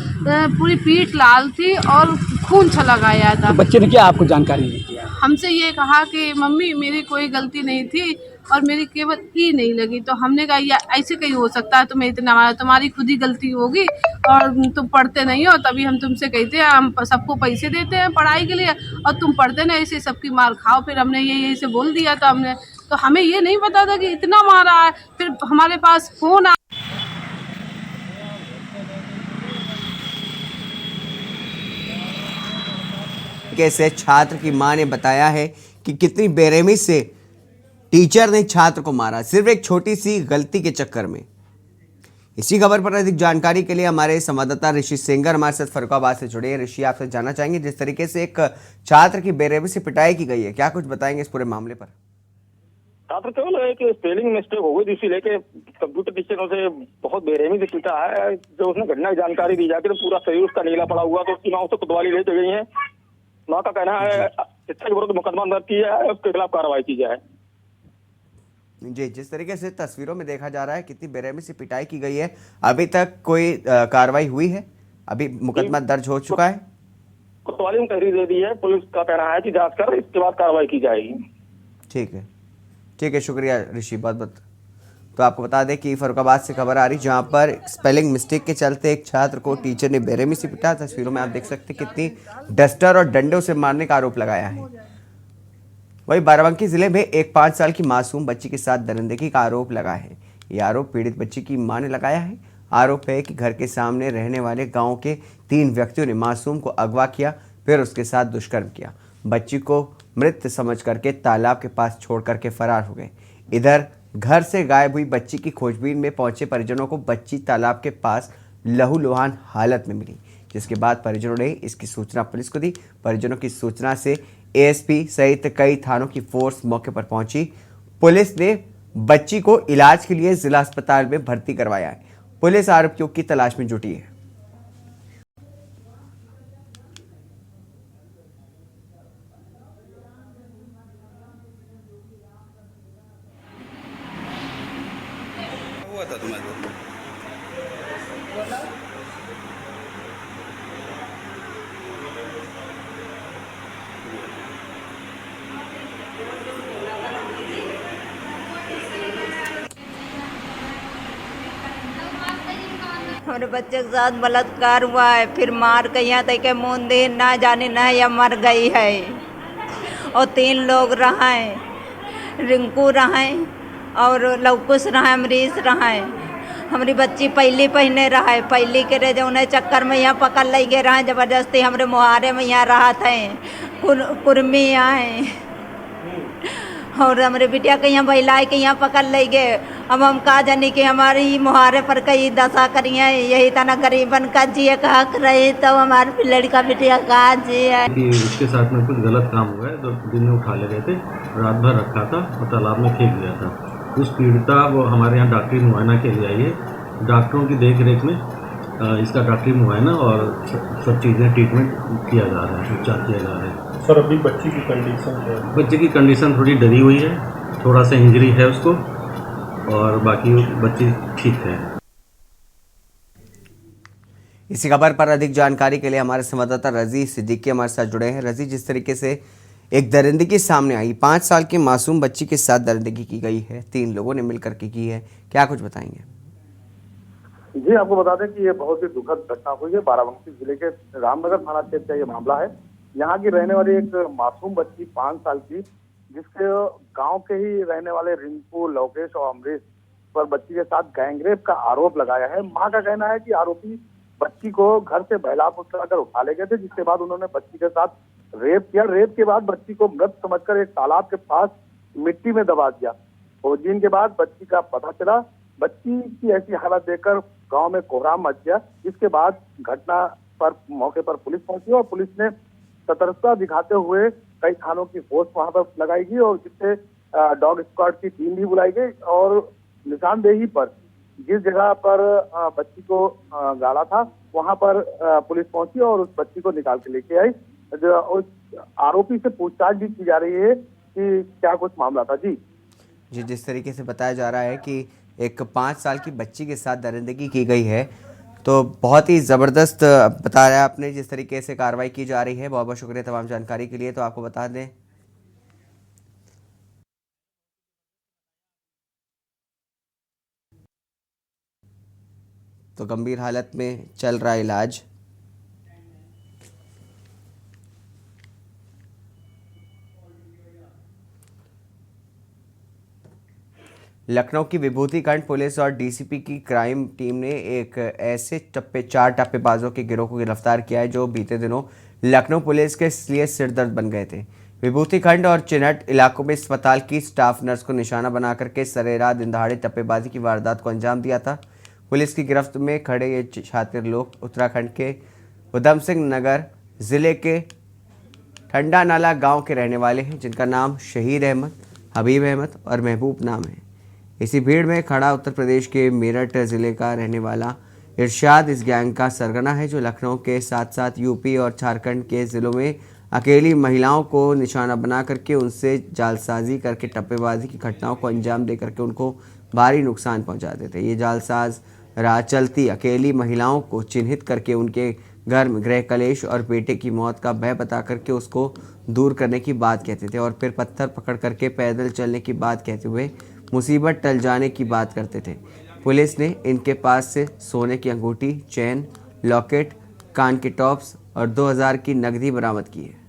पूरी पीठ लाल थी और खून छलक आया था। तो बच्चे ने क्या आपको जानकारी दी? हमसे ये कहा कि मम्मी मेरी कोई गलती नहीं थी और मेरी केवल ई नहीं लगी। तो हमने कहा या ऐसे कहीं हो सकता है, तुम्हें इतना मारा, तुम्हारी खुद ही गलती होगी और तुम पढ़ते नहीं हो, तभी हम तुमसे कहते हैं हम सबको पैसे देते हैं पढ़ाई के लिए और तुम पढ़ते नहीं, ऐसे सबकी मार खाओ। फिर हमने यही से बोल दिया था हमने, तो हमें ये नहीं पता था कि इतना मारा है। फिर हमारे पास फोन आ कैसे छात्र की मां ने बताया है कि कितनी बेरहमी से टीचर ने छात्र को मारा, सिर्फ एक छोटी सी गलती के चक्कर में। इसी खबर पर अधिक जानकारी के लिए हमारे संवाददाता ऋषि सेंगर हमारे साथ फर्रुखाबाद से जुड़े हैं। ऋषि, आपसे जानना चाहेंगे, जिस तरीके से एक छात्र की बेरहमी से पिटाई की गई है, क्या कुछ बताएंगे इस पूरे मामले पर? छात्र केवल एक स्पेलिंग मिस्टेक हो गई, जिसे लेके कंप्यूटर टीचर उसे बहुत बेरहमी से पीटा है। जब उसने घटना की जानकारी दी जाकर तो पूरा शरीर उसका नीला पड़ा हुआ, तो उसकी माँ उसे कोतवाली लेके गई है। माँ का कहना है शिक्षा के विरुद्ध मुकदमा दर्ज किया है, उसके खिलाफ कार्रवाई की जाए। जी, जिस तरीके से तस्वीरों में देखा जा रहा है कितनी बेरहमी से पिटाई की गई है, अभी तक कोई कार्रवाई हुई है? अभी मुकदमा दर्ज हो चुका है? कोतवाली ने तहरीर दे दी है। पुलिस का कहना है कि जांच कर इसके बाद कार्रवाई की जाएगी। ठीक है, शुक्रिया ऋषि, बहुत बहुत। तो आपको बता दें कि फर्रुखाबाद से खबर आ रही, जहां पर स्पेलिंग मिस्टेक के चलते एक छात्र को टीचर ने बेरहमी से पिटा। तस्वीरों में आप देख सकते हैं कितनी डस्टर और डंडों से मारने का आरोप लगाया है। वहीं बाराबंकी जिले में एक 5 साल की मासूम बच्ची के साथ दरिंदगी का आरोप लगा है। ये आरोप पीड़ित बच्ची की मां ने लगाया है। आरोप है कि घर के सामने रहने वाले गांव के 3 व्यक्तियों ने मासूम को अगवा किया, फिर उसके साथ दुष्कर्म किया। बच्ची को मृत समझ करके तालाब के पास छोड़ करके फरार हो गए। इधर घर से गायब हुई बच्ची की खोजबीन में पहुंचे परिजनों को बच्ची तालाब के पास लहूलुहान हालत में मिली, जिसके बाद परिजनों ने इसकी सूचना पुलिस को दी। परिजनों की सूचना से एएसपी सहित कई थानों की फोर्स मौके पर पहुंची। पुलिस ने बच्ची को इलाज के लिए जिला अस्पताल में भर्ती करवाया है। पुलिस आरोपियों की तलाश में जुटी है। हुआ था तुम्हारे हमारे बच्चे के साथ बलात्कार हुआ है, फिर मार के यहाँ तक मुंह दे ना जाने ना या मर गई है। और 3 लोग रहे, रिंकू रहे और लवकुश रहे, अमरीश रहे। हमारी बच्ची पहली पहने रहा, पहली के रे जो उन्हें चक्कर में यहाँ पकड़ ले गए रहे, जबरदस्ती हमारे मुहारे में यहाँ रहा थे, कुर्मी आए और हमारे बिटिया के यहाँ बहिलाए के यहाँ पकड़ ले गए। अब हम कहा जानी कि हमारी मुहारे पर कई दशा करिए, यही तना गरीबन का जिए का हक रहे, तो हमारे लड़का बिटिया कहा जिए। उसके साथ में कुछ गलत काम हुआ है, तो दिन में उठा ले गए थे, रात भर रखा था और तालाब में फेंक दिया था। उस पीड़िता वो हमारे यहाँ डॉक्टरी मुआयना के लिए आई है। डॉक्टरों की देख रेख में इसका डॉक्टरी मुआयना और सब चीज़ें ट्रीटमेंट किया जा रहा है, उपचार किया जा रहा है। सर अभी बच्ची की कंडीशन क्या है? बच्चे की कंडीशन थोड़ी डरी हुई है, थोड़ा सा इंजरी है उसको, और बाकी बच्ची ठीक है। इसी खबर पर अधिक जानकारी के लिए हमारे संवाददाता रजी सिद्दीकी हमारे साथ जुड़े हैं। रजी, जिस तरीके से एक दरिंदगी सामने आई, 5 साल की मासूम बच्ची के साथ दरिंदगी की गई है, 3 लोगों ने मिलकर के की है, क्या कुछ बताएंगे? जी, आपको बता दें कि ये बहुत ही दुखद घटना हुई है। बाराबंकी जिले के रामनगर थाना क्षेत्र का ये मामला है। यहाँ की रहने वाली एक मासूम बच्ची 5 साल की, जिसके गांव के ही रहने वाले रिंकू, लवकेश और अमरीश पर बच्ची के साथ गैंगरेप का आरोप लगाया है। मां का कहना है कि आरोपी बच्ची को घर से बहला फुसला कर उठा ले गए थे, जिसके बाद उन्होंने बच्ची के साथ रेप किया। रेप के बाद बच्ची को मृत समझकर एक तालाब के पास मिट्टी में दबा दिया। खोजबीन के बाद बच्ची का पता चला। बच्ची की ऐसी हालत देखकर गांव में कोहराम मच गया। इसके बाद घटना पर मौके पर पुलिस पहुंची और पुलिस ने सतर्कता दिखाते हुए कई थानों की फोर्स वहां पर लगाई गई और जिससे डॉग स्क्वाड की टीम भी बुलाई गई और निशानदेही पर जिस जगह पर बच्ची को गाड़ा था वहां पर पुलिस पहुंची और उस बच्ची को निकाल के लेके आई। उस आरोपी से पूछताछ भी की जा रही है कि क्या कुछ मामला था। जी, जिस तरीके से बताया जा रहा है कि एक 5 साल की बच्ची के साथ दरिंदगी की गई है, तो बहुत ही ज़बरदस्त बताया आपने जिस तरीके से कार्रवाई की जा रही है। बहुत बहुत शुक्रिया तमाम जानकारी के लिए। तो आपको बता दें तो गंभीर हालत में चल रहा इलाज। लखनऊ की विभूतिखंड पुलिस और डीसीपी की क्राइम टीम ने एक ऐसे 4 टप्पेबाजों के गिरोह को गिरफ्तार किया है जो बीते दिनों लखनऊ पुलिस के लिए सिरदर्द बन गए थे। विभूतिखंड और चिनहट इलाकों में अस्पताल की स्टाफ नर्स को निशाना बना करके सरेरात दिन दहाड़े टप्पेबाजी की वारदात को अंजाम दिया था। पुलिस की गिरफ्त में खड़े ये छात्र लोग उत्तराखंड के उधम सिंह नगर जिले के ठंडा नाला गांव के रहने वाले हैं, जिनका नाम शहीद अहमद, हबीब अहमद और महबूब नाम है। इसी भीड़ में खड़ा उत्तर प्रदेश के मेरठ जिले का रहने वाला इरशाद इस गैंग का सरगना है, जो लखनऊ के साथ साथ यूपी और झारखंड के ज़िलों में अकेली महिलाओं को निशाना बना करके उनसे जालसाजी करके टप्पेबाजी की घटनाओं को अंजाम दे करके उनको भारी नुकसान पहुंचाते थे। ये जालसाज राह चलती अकेली महिलाओं को चिन्हित करके उनके घर में गृह कलेश और बेटे की मौत का भय बता करके उसको दूर करने की बात कहते थे और फिर पत्थर पकड़ करके पैदल चलने की बात कहते हुए मुसीबत टल जाने की बात करते थे। पुलिस ने इनके पास से सोने की अंगूठी, चैन, लॉकेट, कान के टॉप्स और 2000 की नकदी बरामद की है।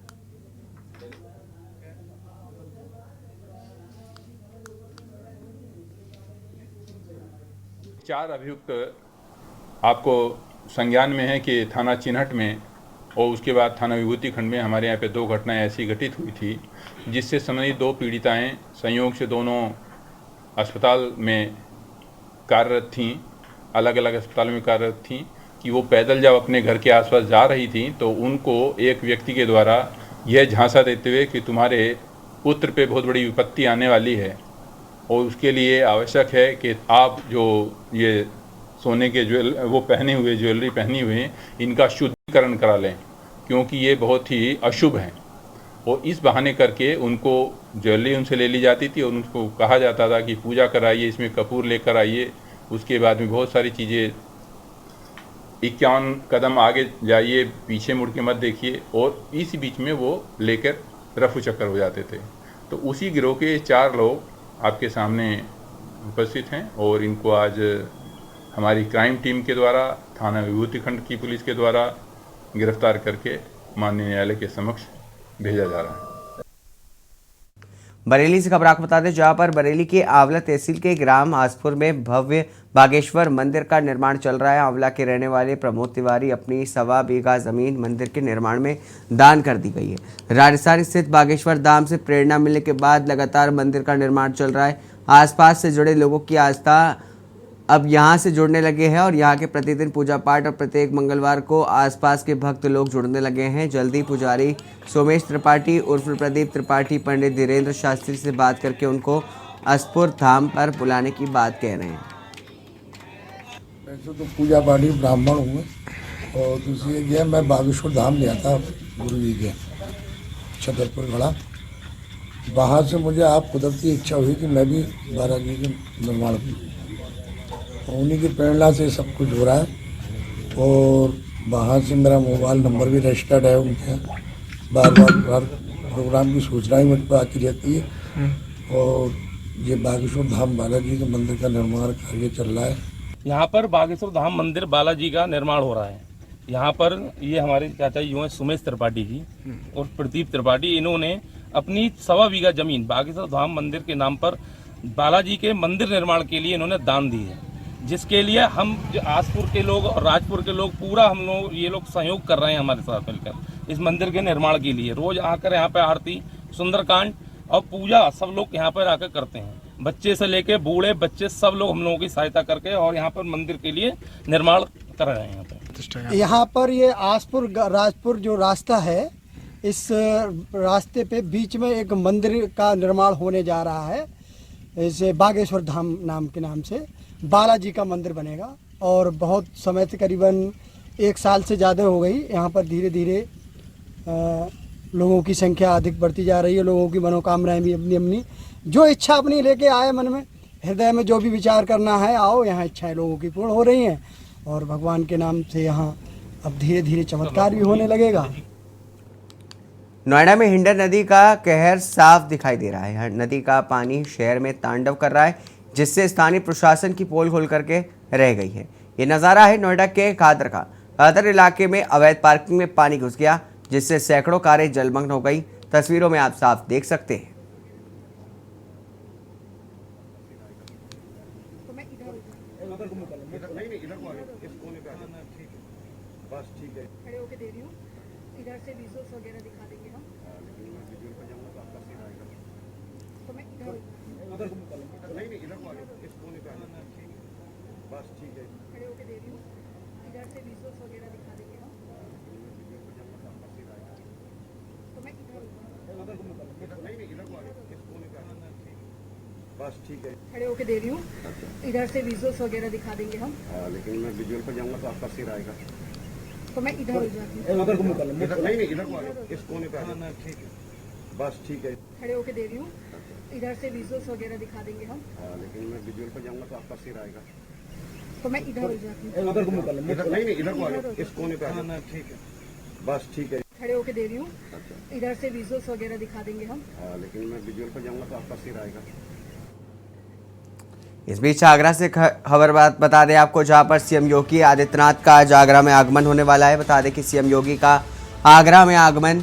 चार अभियुक्त आपको संज्ञान में है कि थाना चिन्हट में और उसके बाद थाना विभूति खंड में हमारे यहाँ पे 2 घटनाएं ऐसी घटित हुई थी, जिससे संबंधित 2 पीड़िताएं संयोग से दोनों अस्पताल में कार्यरत थीं, अलग अलग अस्पताल में कार्यरत थीं, कि वो पैदल जब अपने घर के आसपास जा रही थीं तो उनको एक व्यक्ति के द्वारा यह झांसा देते हुए कि तुम्हारे पुत्र पे बहुत बड़ी विपत्ति आने वाली है और उसके लिए आवश्यक है कि आप जो ये सोने के वो पहने हुए ज्वेलरी पहनी हुई हैं, इनका शुद्धिकरण करा लें, क्योंकि ये बहुत ही अशुभ हैं। और इस बहाने करके उनको ज्वेलरी उनसे ले ली जाती थी और उनको कहा जाता था कि पूजा कराइए, इसमें कपूर लेकर आइए, उसके बाद में बहुत सारी चीज़ें 51 कदम आगे जाइए, पीछे मुड़ के मत देखिए, और इसी बीच में वो लेकर रफू चक्कर हो जाते थे। तो उसी गिरोह के 4 लोग आपके सामने उपस्थित हैं और इनको आज हमारी क्राइम टीम के द्वारा थाना विभूति खंड की पुलिस के द्वारा गिरफ्तार करके माननीय न्यायालय के समक्ष भेजा जा रहा है। बरेली से खबर आपको बता दें, जहां पर बरेली के आंवला तहसील के ग्राम आसपुर में भव्य बागेश्वर मंदिर का निर्माण चल रहा है। आंवला के रहने वाले प्रमोद तिवारी अपनी 1.25 बीघा जमीन मंदिर के निर्माण में दान कर दी गई है। राजस्थान स्थित बागेश्वर धाम से प्रेरणा मिलने के बाद लगातार मंदिर का निर्माण चल रहा है। आसपास से जुड़े लोगों की आस्था अब यहाँ से जुड़ने लगे हैं और यहाँ के प्रतिदिन पूजा पाठ और प्रत्येक मंगलवार को आसपास के भक्त लोग जुड़ने लगे हैं। जल्दी पुजारी सोमेश त्रिपाठी उर्फ प्रदीप त्रिपाठी पंडित धीरेन्द्र शास्त्री से बात करके उनको आसपुर धाम पर बुलाने की बात कह रहे हैं। वैसे तो पूजा पाठी ब्राह्मण हूँ और दूसरी ये मैं बागेश्वर धाम गया था गुरु जी के छतरपुर गढ़ा। वहाँ से मुझे आप कुदरती इच्छा हुई कि मैं भी बाला जी के निर्माण करूँ, उन्हीं की प्रेरणा से सब कुछ हो रहा है। और वहाँ से मेरा मोबाइल नंबर भी रजिस्टर्ड है उनके। बार बार प्रोग्राम की सूचनाएं मुझ पर आती रहती है। और ये बागेश्वर धाम बालाजी के मंदिर का निर्माण कार्य चल रहा है। यहाँ पर बागेश्वर धाम मंदिर बालाजी का निर्माण हो रहा है। यहाँ पर ये हमारे चाचा जी हैं सुमेश त्रिपाठी जी और प्रदीप त्रिपाठी, इन्होंने अपनी 1.25 बीघा जमीन बागेश्वर धाम मंदिर के नाम पर बालाजी के मंदिर निर्माण के लिए इन्होंने दान दी है, जिसके लिए हम आसपुर के लोग और राजपुर के लोग पूरा हम लोग ये लोग सहयोग कर रहे हैं हमारे साथ मिलकर इस मंदिर के निर्माण के लिए। रोज आकर यहाँ पे आरती, सुंदरकांड और पूजा सब लोग यहाँ पर आकर करते हैं। बच्चे से लेके बूढ़े बच्चे सब लोग हम लोगों की सहायता करके और यहाँ पर मंदिर के लिए निर्माण कर रहे हैं। यहाँ पर ये आसपुर राजपुर जो रास्ता है, इस रास्ते पे बीच में एक मंदिर का निर्माण होने जा रहा है। इसे बागेश्वर धाम नाम के नाम से बालाजी का मंदिर बनेगा और बहुत समय से करीबन 1 साल से ज़्यादा हो गई। यहाँ पर धीरे धीरे लोगों की संख्या अधिक बढ़ती जा रही है। लोगों की मनोकामनाएं भी अपनी अपनी जो इच्छा अपनी लेके आए मन में, हृदय में जो भी विचार करना है, आओ यहाँ इच्छाएं लोगों की पूर्ण हो रही हैं और भगवान के नाम से यहाँ अब धीरे धीरे चमत्कार भी होने लगेगा। नोएडा में हिंडन नदी का कहर साफ दिखाई दे रहा है। नदी का पानी शहर में तांडव कर रहा है, जिससे स्थानीय प्रशासन की पोल खोल करके रह गई है। ये नज़ारा है नोएडा के खादर का। खादर इलाके में अवैध पार्किंग में पानी घुस गया, जिससे सैकड़ों कारें जलमग्न हो गई। तस्वीरों में आप साफ देख सकते हैं। बस ठीक है, खड़े होके दे रही हूँ। इधर से विजुअल्स वगैरह दिखा देंगे हम। लेकिन मैं विजुअल पर जाऊंगा तो आपका सिर आएगा, तो मैं इधर हो जाती हूँ। उधर को निकल, नहीं इधर को आ जाओ, इस कोने पे आ जाओ। ठीक है, बस ठीक है, खड़े होके दे रही हूँ। इधर से विजुअल्स वगैरह दिखा देंगे हम। लेकिन मैं विजुअल पर जाऊंगा तो आपका सिर आएगा, तो मैं इधर हो जाती हूँ। उधर को निकल, नहीं इधर को आ जाओ, इस कोने पे आ जाओ। ठीक है, बस ठीक है, खड़े होके दे रही हूँ। इधर से विजुअल्स वगैरह दिखा देंगे हम। लेकिन मैं विजुअल पर जाऊंगा तो आपका सिर आएगा। इस बीच आगरा से खबर बता दें आपको, जहां पर सीएम योगी आदित्यनाथ का आज आगरा में आगमन होने वाला है। बता दें कि सीएम योगी का आगरा में आगमन,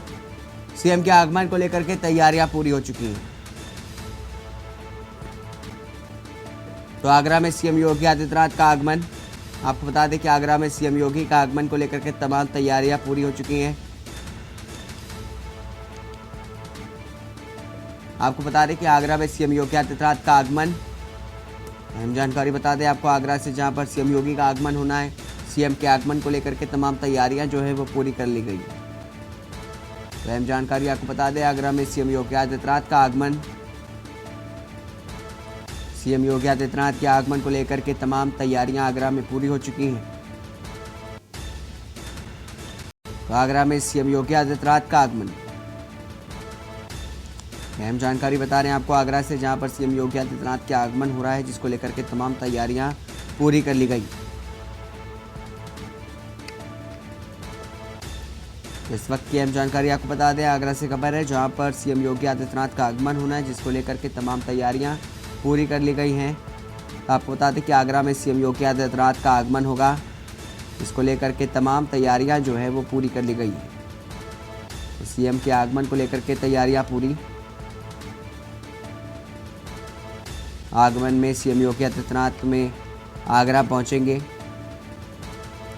सीएम के आगमन को लेकर के तैयारियां पूरी हो चुकी हैं। तो आगरा में सीएम योगी आदित्यनाथ का आगमन, आपको बता दें कि आगरा में सीएम योगी का आगमन को लेकर के तमाम तैयारियां पूरी हो चुकी हैं। आपको बता दें कि आगरा में सीएम योगी आदित्यनाथ का आगमन, अहम जानकारी बता दें आपको, आगरा से जहां पर सीएम योगी का आगमन होना है, सीएम के आगमन को लेकर के तमाम तैयारियां जो है वो पूरी कर ली गई है। तो अहम जानकारी आपको बता दें, आगरा में सीएम योगी आदित्यनाथ का आगमन, सीएम योगी आदित्यनाथ के आगमन को लेकर के तमाम तैयारियां आगरा में पूरी हो चुकी हैं। तो आगरा में सीएम योगी आदित्यनाथ का आगमन, अहम जानकारी बता रहे हैं आपको, आगरा से जहां पर सीएम योगी आदित्यनाथ के आगमन हो रहा है, जिसको लेकर के तमाम तैयारियां पूरी कर ली गई। इस वक्त की अहम जानकारी आपको बता दें, आगरा से खबर है जहां पर सीएम योगी आदित्यनाथ का आगमन होना है, जिसको लेकर के तमाम तैयारियां पूरी कर ली गई हैं। आपको बता दें कि आगरा में सीएम योगी आदित्यनाथ का आगमन होगा, इसको लेकर के तमाम तैयारियां जो है वो पूरी कर ली गई है। तो सीएम के आगमन को लेकर के तैयारियां पूरी, आगमन में सीएम योगी आदित्यनाथ में आगरा पहुंचेंगे,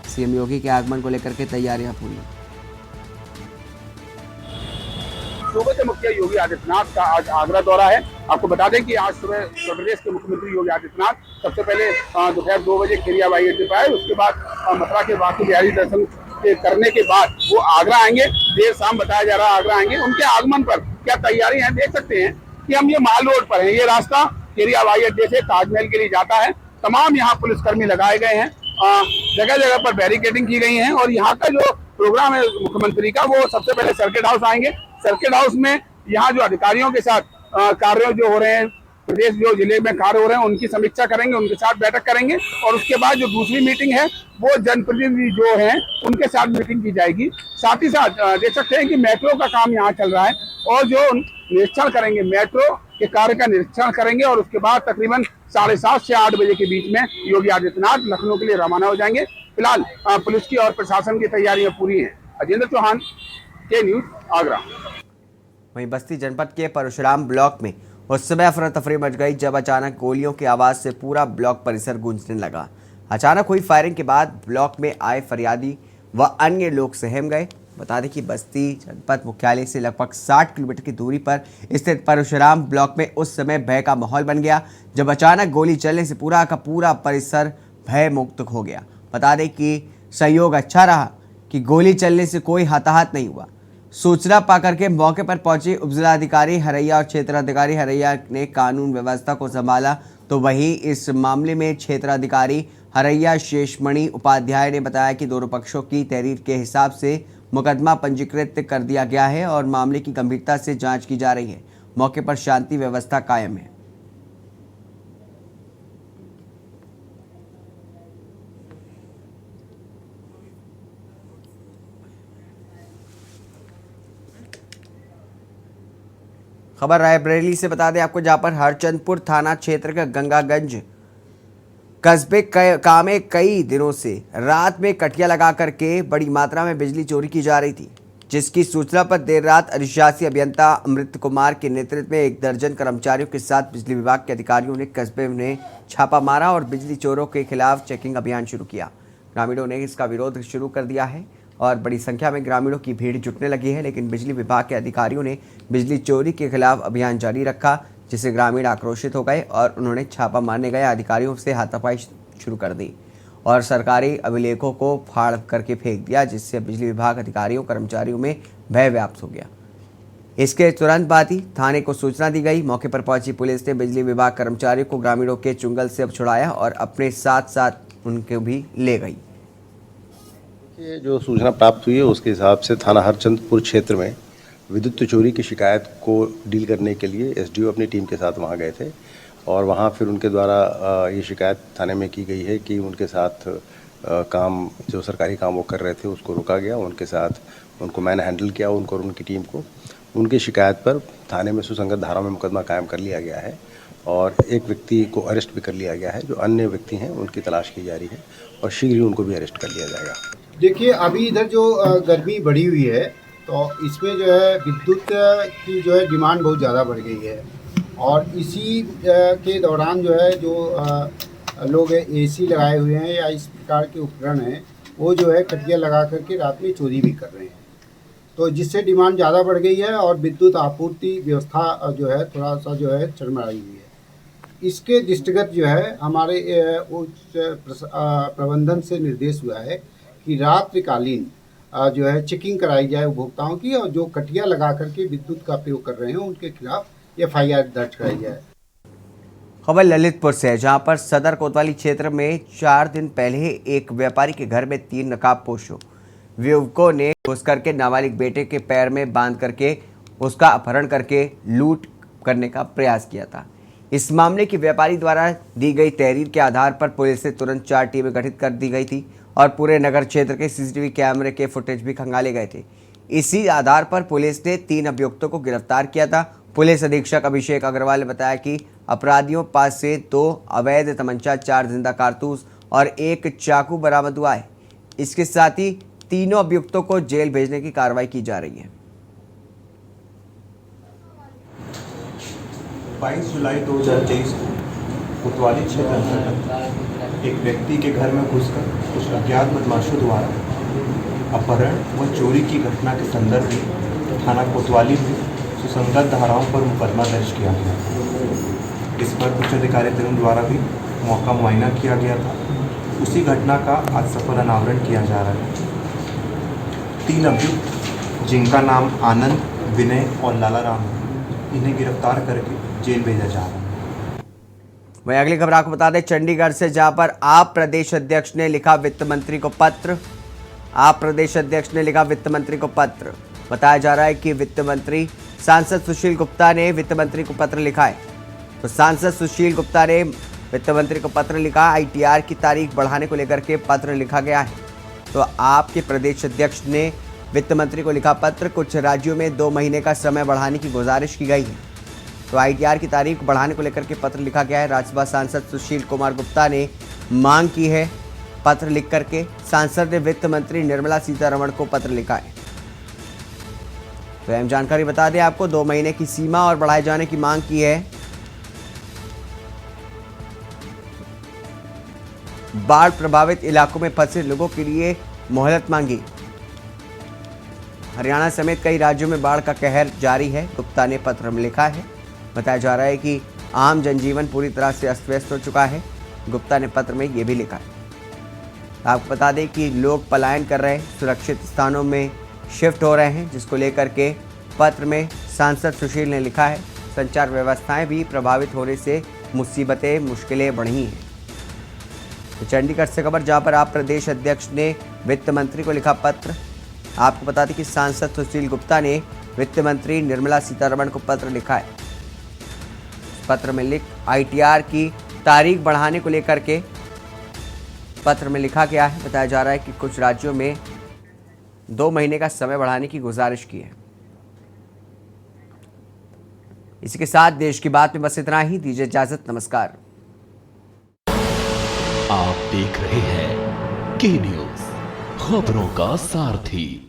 सीएम योगी के आगमन को लेकर के तैयारियां पूरी। सूबे के मुखिया योगी आदित्यनाथ का आज आगरा दौरा है। आपको बता दें कि आज सुबह उत्तर प्रदेश के मुख्यमंत्री योगी आदित्यनाथ सबसे पहले दोपहर 2 बजे खेरिया हवाई अड्डे पर आए, उसके बाद मथुरा के बांके बिहारी दर्शन करने के बाद वो आगरा आएंगे। देर शाम बताया जा रहा है आगरा आएंगे। उनके आगमन पर क्या तैयारी है देख सकते हैं कि हम ये माल रोड पर है। ये रास्ता खेरिया हवाई अड्डे से ताजमहल के लिए जाता है। तमाम यहाँ पुलिसकर्मी लगाए गए हैं, जगह जगह पर बैरिकेडिंग की गई है। और यहाँ का जो प्रोग्राम है मुख्यमंत्री का, वो सबसे पहले सर्किट हाउस आएंगे। सर्किट हाउस में यहाँ जो अधिकारियों के साथ कार्य जो हो रहे हैं, प्रदेश जो जिले में कार्य हो रहे हैं, उनकी समीक्षा करेंगे, उनके साथ बैठक करेंगे। और उसके बाद जो दूसरी मीटिंग है वो जनप्रतिनिधि जो हैं उनके साथ मीटिंग की जाएगी। साथ ही साथ देख सकते हैं कि मेट्रो का काम यहाँ चल रहा है और जो निरीक्षण करेंगे, मेट्रो के कार्य का निरीक्षण करेंगे। और उसके बाद तकरीबन 7:30 से 8 बजे के बीच में योगी आदित्यनाथ लखनऊ के लिए रवाना हो जाएंगे। फिलहाल पुलिस की और प्रशासन की तैयारियां पूरी हैं। अजेंद्र चौहान, के न्यूज, आगरा। वहीं बस्ती जनपद के परशुराम ब्लॉक में उस समय अफरा तफरी मच गई जब अचानक गोलियों की आवाज़ से पूरा ब्लॉक परिसर गूंजने लगा। अचानक हुई फायरिंग के बाद ब्लॉक में आए फरियादी व अन्य लोग सहम गए। बता दें कि बस्ती जनपद मुख्यालय से लगभग 60 किलोमीटर की दूरी पर स्थित परशुराम ब्लॉक में उस समय भय का माहौल बन गया जब अचानक गोली चलने से पूरा का पूरा परिसर भय मुक्त हो गया। बता दें कि सहयोग अच्छा रहा कि गोली चलने से कोई हताहत नहीं हुआ। सूचना पाकर के मौके पर पहुंचे उपजिलाधिकारी हरैया और क्षेत्राधिकारी हरैया ने कानून व्यवस्था को संभाला, तो वहीं इस मामले में क्षेत्राधिकारी हरैया शेषमणि उपाध्याय ने बताया कि दोनों पक्षों की तहरीर के हिसाब से मुकदमा पंजीकृत कर दिया गया है और मामले की गंभीरता से जांच की जा रही है। मौके पर शांति व्यवस्था कायम है। खबर रायबरेली से बता दें आपको, जहां पर हरचंदपुर थाना क्षेत्र के गंगागंज कस्बे में कई दिनों से रात में कटिया लगा करके बड़ी मात्रा में बिजली चोरी की जा रही थी, जिसकी सूचना पर देर रात अधिशासी अभियंता अमृत कुमार के नेतृत्व में 1 दर्जन कर्मचारियों के साथ बिजली विभाग के अधिकारियों ने कस्बे में छापा मारा और बिजली चोरों के खिलाफ चेकिंग अभियान शुरू किया। ग्रामीणों ने इसका विरोध शुरू कर दिया है और बड़ी संख्या में ग्रामीणों की भीड़ जुटने लगी है, लेकिन बिजली विभाग के अधिकारियों ने बिजली चोरी के खिलाफ अभियान जारी रखा, जिससे ग्रामीण आक्रोशित हो गए और उन्होंने छापा मारने गए अधिकारियों से हाथापाई शुरू कर दी और सरकारी अभिलेखों को फाड़ करके फेंक दिया, जिससे बिजली विभाग अधिकारियों कर्मचारियों में भय व्याप्त हो गया। इसके तुरंत बाद ही थाने को सूचना दी गई। मौके पर पहुंची पुलिस ने बिजली विभाग कर्मचारियों को ग्रामीणों के चुंगल से छुड़ाया और अपने साथ साथ उनको भी ले गई। ये जो सूचना प्राप्त हुई है उसके हिसाब से थाना हरचंदपुर क्षेत्र में विद्युत चोरी की शिकायत को डील करने के लिए एसडीओ अपनी टीम के साथ वहां गए थे और वहां फिर उनके द्वारा ये शिकायत थाने में की गई है कि उनके साथ काम जो सरकारी काम वो कर रहे थे उसको रोका गया, उनके साथ उनको मैंने हैंडल किया, उनको और उनकी टीम को। उनकी शिकायत पर थाने में सुसंगत धारा में मुकदमा कायम कर लिया गया है और एक व्यक्ति को अरेस्ट भी कर लिया गया है। जो अन्य व्यक्ति हैं उनकी तलाश की जा रही है और शीघ्र ही उनको भी अरेस्ट कर लिया जाएगा। देखिए, अभी इधर जो गर्मी बढ़ी हुई है तो इसमें जो है विद्युत की जो है डिमांड बहुत ज़्यादा बढ़ गई है और इसी के दौरान जो है जो लोग एसी लगाए हुए हैं या इस प्रकार के उपकरण हैं वो जो है कटिया लगा करके रात में चोरी भी कर रहे हैं, तो जिससे डिमांड ज़्यादा बढ़ गई है और विद्युत आपूर्ति व्यवस्था जो है थोड़ा सा जो है चरमराई हुई है। इसके दृष्टिगत जो है हमारे उच्च प्रबंधन से निर्देश हुआ है कि रात्रिकालीन जो है चेकिंग कराई जाए उपभोक्ताओं की और जो कटिया लगा करके विद्युत का प्रयोग कर रहे हैं उनके खिलाफ FIR दर्ज कराई जाए। खबर ललितपुर से है, जहां पर सदर कोतवाली क्षेत्र में 4 दिन पहले एक व्यापारी के घर में 3 नकाबपोशों युवकों ने घुस करके नाबालिग बेटे के पैर में बांध करके उसका अपहरण करके लूट करने का प्रयास किया था। इस मामले की व्यापारी द्वारा दी गई तहरीर के आधार पर पुलिस ने तुरंत 4 टीमें गठित कर दी गई थी और पूरे नगर क्षेत्र के CCTV कैमरे के फुटेज भी खंगाले गए थे। इसी आधार पर पुलिस ने 3 अभियुक्तों को गिरफ्तार किया था। पुलिस अधीक्षक अभिषेक अग्रवाल ने बताया कि अपराधियों पास से 2 अवैध तमंचा, 4 जिंदा कारतूस और 1 चाकू बरामद हुआ है। इसके साथ ही तीनों अभियुक्तों को जेल भेजने की कार्रवाई की जा रही है। 22 जुलाई 2023 को कोतवाली क्षेत्र अंतर्गत एक व्यक्ति के घर में घुसकर कुछ अज्ञात बदमाशों द्वारा अपहरण व चोरी की घटना के संदर्भ में थाना कोतवाली में सुसंगत धाराओं पर मुकदमा दर्ज किया गया। इस पर उच्च अधिकारी टीम द्वारा भी मौका मुआयना किया गया था। उसी घटना का आज सफल अनावरण किया जा रहा है। 3 अभियुक्त जिनका नाम आनंद, विनय और लाला राम है, इन्हें गिरफ्तार करके जेल भेजा जा रहा है। वहीं अगली खबर आपको बता दें चंडीगढ़ से, जहां पर आप प्रदेश अध्यक्ष ने लिखा वित्त मंत्री को पत्र। आप प्रदेश अध्यक्ष ने लिखा वित्त मंत्री को पत्र। बताया जा रहा है कि वित्त मंत्री सांसद सुशील गुप्ता ने वित्त मंत्री को पत्र लिखा है। तो सांसद सुशील गुप्ता ने वित्त मंत्री को पत्र लिखा। ITR की तारीख बढ़ाने को लेकर के पत्र लिखा गया है। तो आपके प्रदेश अध्यक्ष ने वित्त मंत्री को लिखा पत्र। कुछ राज्यों में 2 महीने का समय बढ़ाने की गुजारिश की गई है। तो ITR की तारीख बढ़ाने को लेकर के पत्र लिखा गया है। राज्यसभा सांसद सुशील कुमार गुप्ता ने मांग की है। पत्र लिख करके सांसद ने वित्त मंत्री निर्मला सीतारमण को पत्र लिखा है। तो अहम जानकारी बता दें आपको, 2 महीने की सीमा और बढ़ाए जाने की मांग की है। बाढ़ प्रभावित इलाकों में फंसे लोगों के लिए मोहलत मांगी। हरियाणा समेत कई राज्यों में बाढ़ का कहर जारी है। गुप्ता ने पत्र में लिखा है। बताया जा रहा है कि आम जनजीवन पूरी तरह से अस्त व्यस्त हो चुका है। गुप्ता ने पत्र में ये भी लिखा है। आपको बता दें कि लोग पलायन कर रहे हैं, सुरक्षित स्थानों में शिफ्ट हो रहे हैं, जिसको लेकर के पत्र में सांसद सुशील ने लिखा है। संचार व्यवस्थाएं भी प्रभावित होने से मुश्किलें बढ़ी हैं। तो चंडीगढ़ से खबर, जहां पर आप प्रदेश अध्यक्ष ने वित्त मंत्री को लिखा पत्र। आपको बता दें कि सांसद सुशील गुप्ता ने वित्त मंत्री निर्मला सीतारमण को पत्र लिखा है। पत्र में लिख ITR की तारीख बढ़ाने को लेकर के पत्र में लिखा गया है। बताया जा रहा है कि कुछ राज्यों में 2 महीने का समय बढ़ाने की गुजारिश की है। इसी के साथ देश की बात में बस इतना ही। दीजिए इजाजत, नमस्कार। आप देख रहे हैं के न्यूज़, खबरों का सारथी।